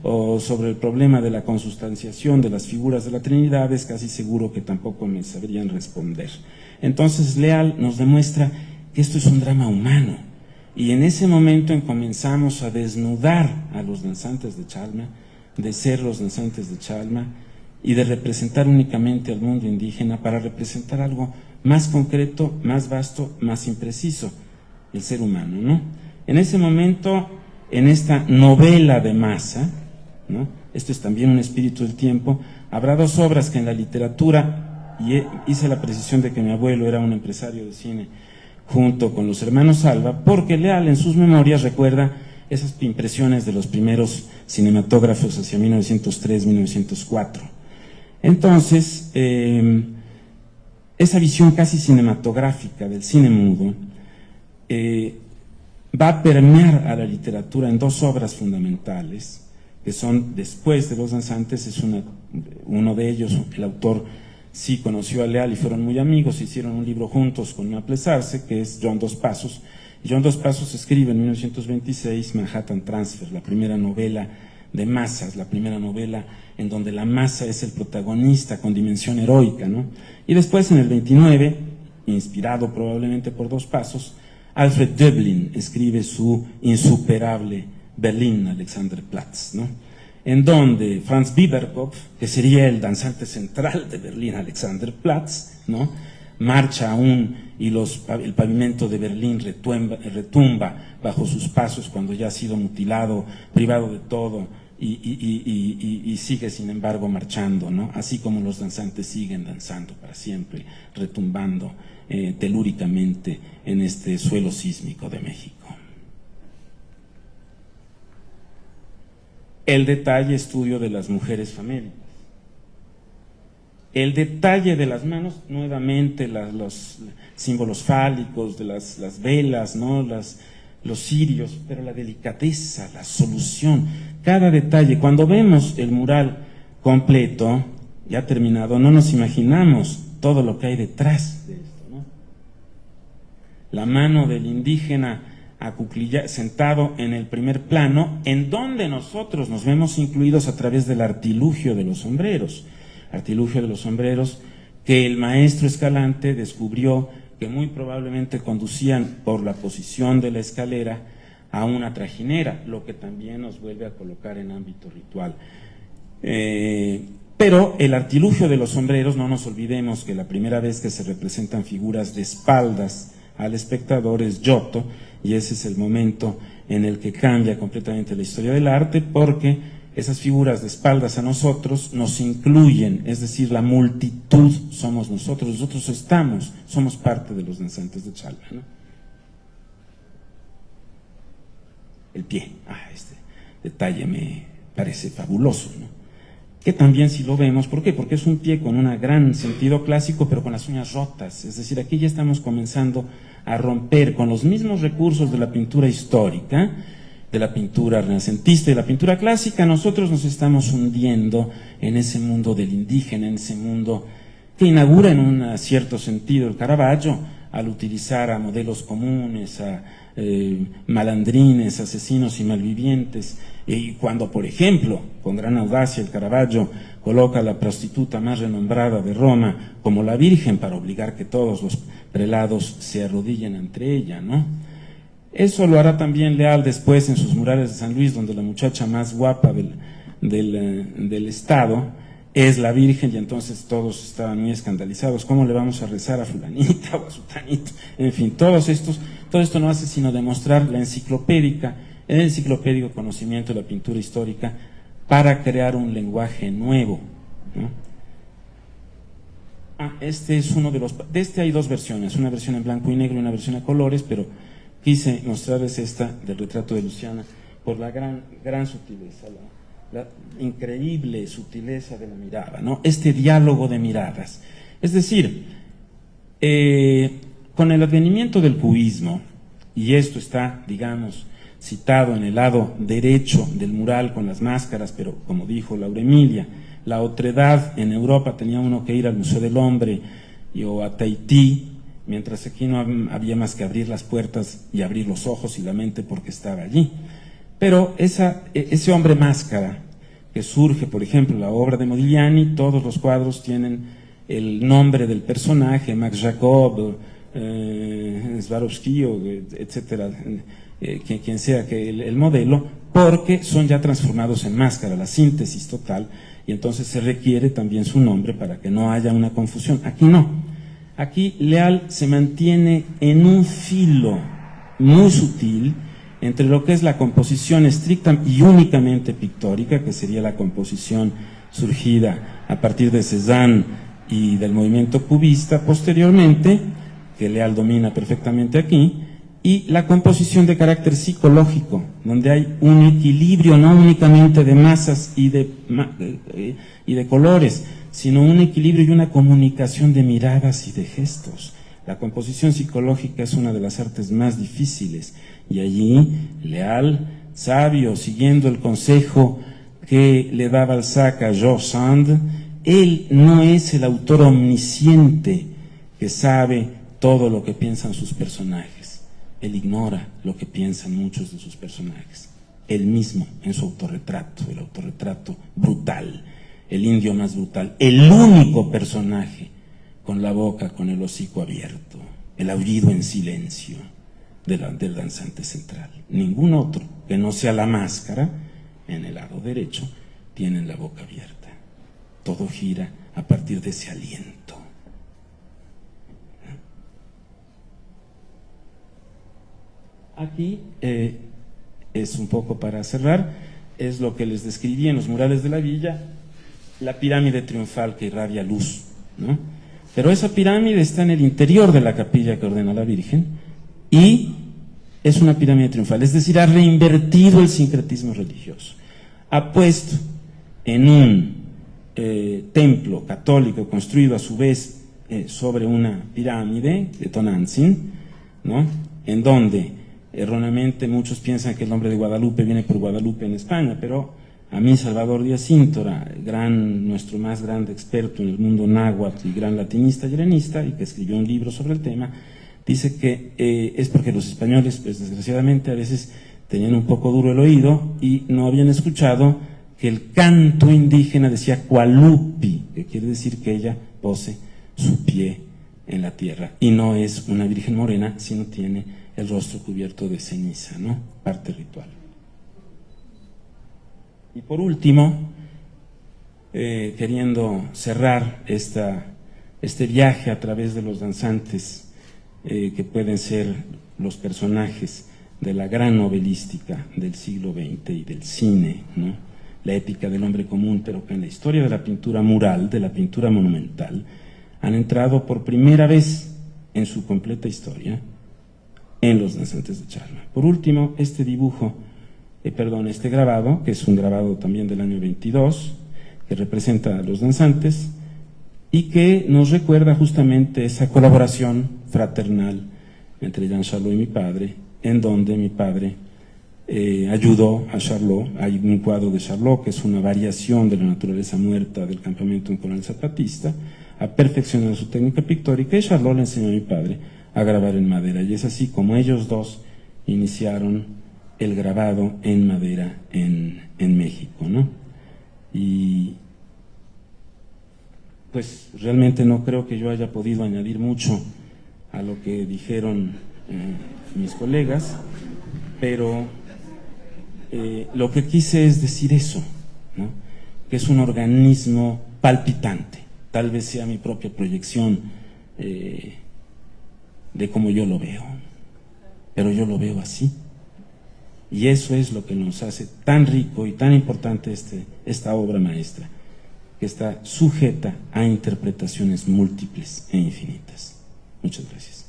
o sobre el problema de la consustanciación de las figuras de la Trinidad, es casi seguro que tampoco me sabrían responder. Entonces Leal nos demuestra que esto es un drama humano, y en ese momento en comenzamos a desnudar a los danzantes de Chalma, de ser los danzantes de Chalma, y de representar únicamente al mundo indígena para representar algo más concreto, más vasto, más impreciso, el ser humano, ¿no? En ese momento, en esta novela de masa, ¿no? Esto es también un espíritu del tiempo. Habrá dos obras que en la literatura, y hice la precisión de que mi abuelo era un empresario de cine junto con los hermanos Alba, porque Leal en sus memorias recuerda esas impresiones de los primeros cinematógrafos hacia 1903-1904. Entonces, esa visión casi cinematográfica del cine mudo va a permear a la literatura en dos obras fundamentales, que son después de Los Danzantes. Es uno de ellos, el autor sí conoció a Leal y fueron muy amigos, hicieron un libro juntos con Maples Arce, que es John Dos Passos. Y John Dos Passos escribe en 1926 Manhattan Transfer, la primera novela de masas, la primera novela en donde la masa es el protagonista con dimensión heroica, ¿no? Y después, en el 29, inspirado probablemente por Dos Passos, Alfred Döblin escribe su insuperable Berlin Alexanderplatz, ¿no? En donde Franz Biberkopf, que sería el danzante central de Berlín Alexanderplatz, ¿no?, marcha aún y el pavimento de Berlín retumba bajo sus pasos cuando ya ha sido mutilado, privado de todo, y sigue sin embargo marchando, ¿no? Así como los danzantes siguen danzando para siempre, retumbando telúricamente en este suelo sísmico de México. El detalle estudio de las mujeres famélicas. El detalle de las manos, nuevamente los símbolos fálicos de las velas, ¿no?, los cirios, pero la delicadeza, la solución, cada detalle. Cuando vemos el mural completo, ya terminado, no nos imaginamos todo lo que hay detrás de esto, ¿no? La mano del indígena sentado en el primer plano, en donde nosotros nos vemos incluidos a través del artilugio de los sombreros que el maestro Escalante descubrió que muy probablemente conducían por la posición de la escalera a una trajinera, lo que también nos vuelve a colocar en ámbito ritual. Pero el artilugio de los sombreros, no nos olvidemos que la primera vez que se representan figuras de espaldas al espectador es Giotto, y ese es el momento en el que cambia completamente la historia del arte, porque esas figuras de espaldas a nosotros nos incluyen, es decir, la multitud somos nosotros somos parte de los danzantes de Chalma, ¿no? El pie, este detalle me parece fabuloso, ¿no? Que también, si lo vemos, ¿por qué? Porque es un pie con un gran sentido clásico, pero con las uñas rotas, es decir, aquí ya estamos comenzando a romper con los mismos recursos de la pintura histórica, de la pintura renacentista y de la pintura clásica, nosotros nos estamos hundiendo en ese mundo del indígena, en ese mundo que inaugura en un cierto sentido el Caravaggio al utilizar a modelos comunes, a malandrines, asesinos y malvivientes, y cuando, por ejemplo, con gran audacia el Caravaggio coloca a la prostituta más renombrada de Roma como la Virgen para obligar que todos los prelados se arrodillen ante ella, ¿no? Eso lo hará también Leal después en sus murales de San Luis, donde la muchacha más guapa del estado es la Virgen, y entonces todos estaban muy escandalizados. ¿Cómo le vamos a rezar a fulanita o a sutanito? En fin, todo esto no hace sino demostrar el enciclopédico conocimiento de la pintura histórica para crear un lenguaje nuevo, ¿no? Este es uno de este hay dos versiones, una versión en blanco y negro y una versión a colores, pero quise mostrarles esta del retrato de Luciana por la gran sutileza, la increíble sutileza de la mirada, ¿no? Este diálogo de miradas. Es decir, con el advenimiento del cubismo, y esto está, digamos, citado en el lado derecho del mural con las máscaras, pero como dijo Laura Emilia, la otredad en Europa tenía uno que ir al Museo del Hombre o a Tahití, mientras aquí no había más que abrir las puertas y abrir los ojos y la mente porque estaba allí. Pero ese hombre máscara que surge, por ejemplo, la obra de Modigliani, todos los cuadros tienen el nombre del personaje, Max Jacob, Swarovski, etcétera, quien sea que el modelo, porque son ya transformados en máscara, la síntesis total, y entonces se requiere también su nombre para que no haya una confusión. Aquí no. Aquí Leal se mantiene en un filo muy sutil entre lo que es la composición estricta y únicamente pictórica, que sería la composición surgida a partir de Cézanne y del movimiento cubista posteriormente, que Leal domina perfectamente aquí, y la composición de carácter psicológico, donde hay un equilibrio no únicamente de masas y de colores, sino un equilibrio y una comunicación de miradas y de gestos. La composición psicológica es una de las artes más difíciles, y allí Leal, sabio, siguiendo el consejo que le da Balzac a George Sand, él no es el autor omnisciente que sabe todo lo que piensan sus personajes. Él ignora lo que piensan muchos de sus personajes. Él mismo, en su autorretrato, el autorretrato brutal, el indio más brutal, el único personaje con la boca, con el hocico abierto, el aullido en silencio del danzante central. Ningún otro que no sea la máscara, en el lado derecho, tiene la boca abierta. Todo gira a partir de ese aliento. Aquí es un poco para cerrar, es lo que les describí en los murales de la villa, la pirámide triunfal que irradia luz, ¿no? Pero esa pirámide está en el interior de la capilla que ordena la Virgen y es una pirámide triunfal, es decir, ha reinvertido el sincretismo religioso, ha puesto en un templo católico construido a su vez sobre una pirámide de Tonantzin, ¿no? En donde erróneamente muchos piensan que el nombre de Guadalupe viene por Guadalupe en España, pero a mí Salvador Díaz Cíntora, nuestro más grande experto en el mundo náhuatl y gran latinista y helenista, y que escribió un libro sobre el tema, dice que es porque los españoles, pues desgraciadamente, a veces tenían un poco duro el oído y no habían escuchado que el canto indígena decía Cualupi, que quiere decir que ella pose su pie en la tierra, y no es una virgen morena, sino tiene el rostro cubierto de ceniza, ¿no? Parte ritual. Y por último, queriendo cerrar este viaje a través de los danzantes que pueden ser los personajes de la gran novelística del siglo XX y del cine, ¿no? La épica del hombre común, pero que en la historia de la pintura mural, de la pintura monumental, han entrado por primera vez en su completa historia en los danzantes de Charma. Por último, este grabado, que es un grabado también del año 22, que representa a los danzantes y que nos recuerda justamente esa colaboración fraternal entre Jean Charlot y mi padre, en donde mi padre ayudó a Charlot. Hay un cuadro de Charlot que es una variación de la naturaleza muerta del campamento de un coronel zapatista, a perfeccionar su técnica pictórica, y Charlot le enseñó a mi padre a grabar en madera, y es así como ellos dos iniciaron el grabado en madera en México, ¿no? Y pues realmente no creo que yo haya podido añadir mucho a lo que dijeron mis colegas, pero lo que quise es decir eso, ¿no? Que es un organismo palpitante. Tal vez sea mi propia proyección de cómo yo lo veo, pero yo lo veo así. Y eso es lo que nos hace tan rico y tan importante esta obra maestra, que está sujeta a interpretaciones múltiples e infinitas. Muchas gracias.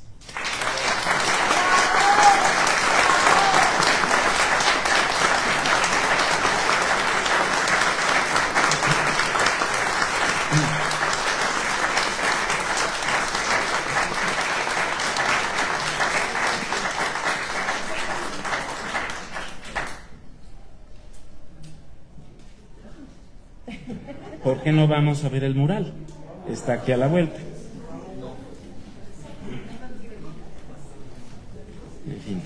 ¿Por qué no vamos a ver el mural? Está aquí a la vuelta. En fin.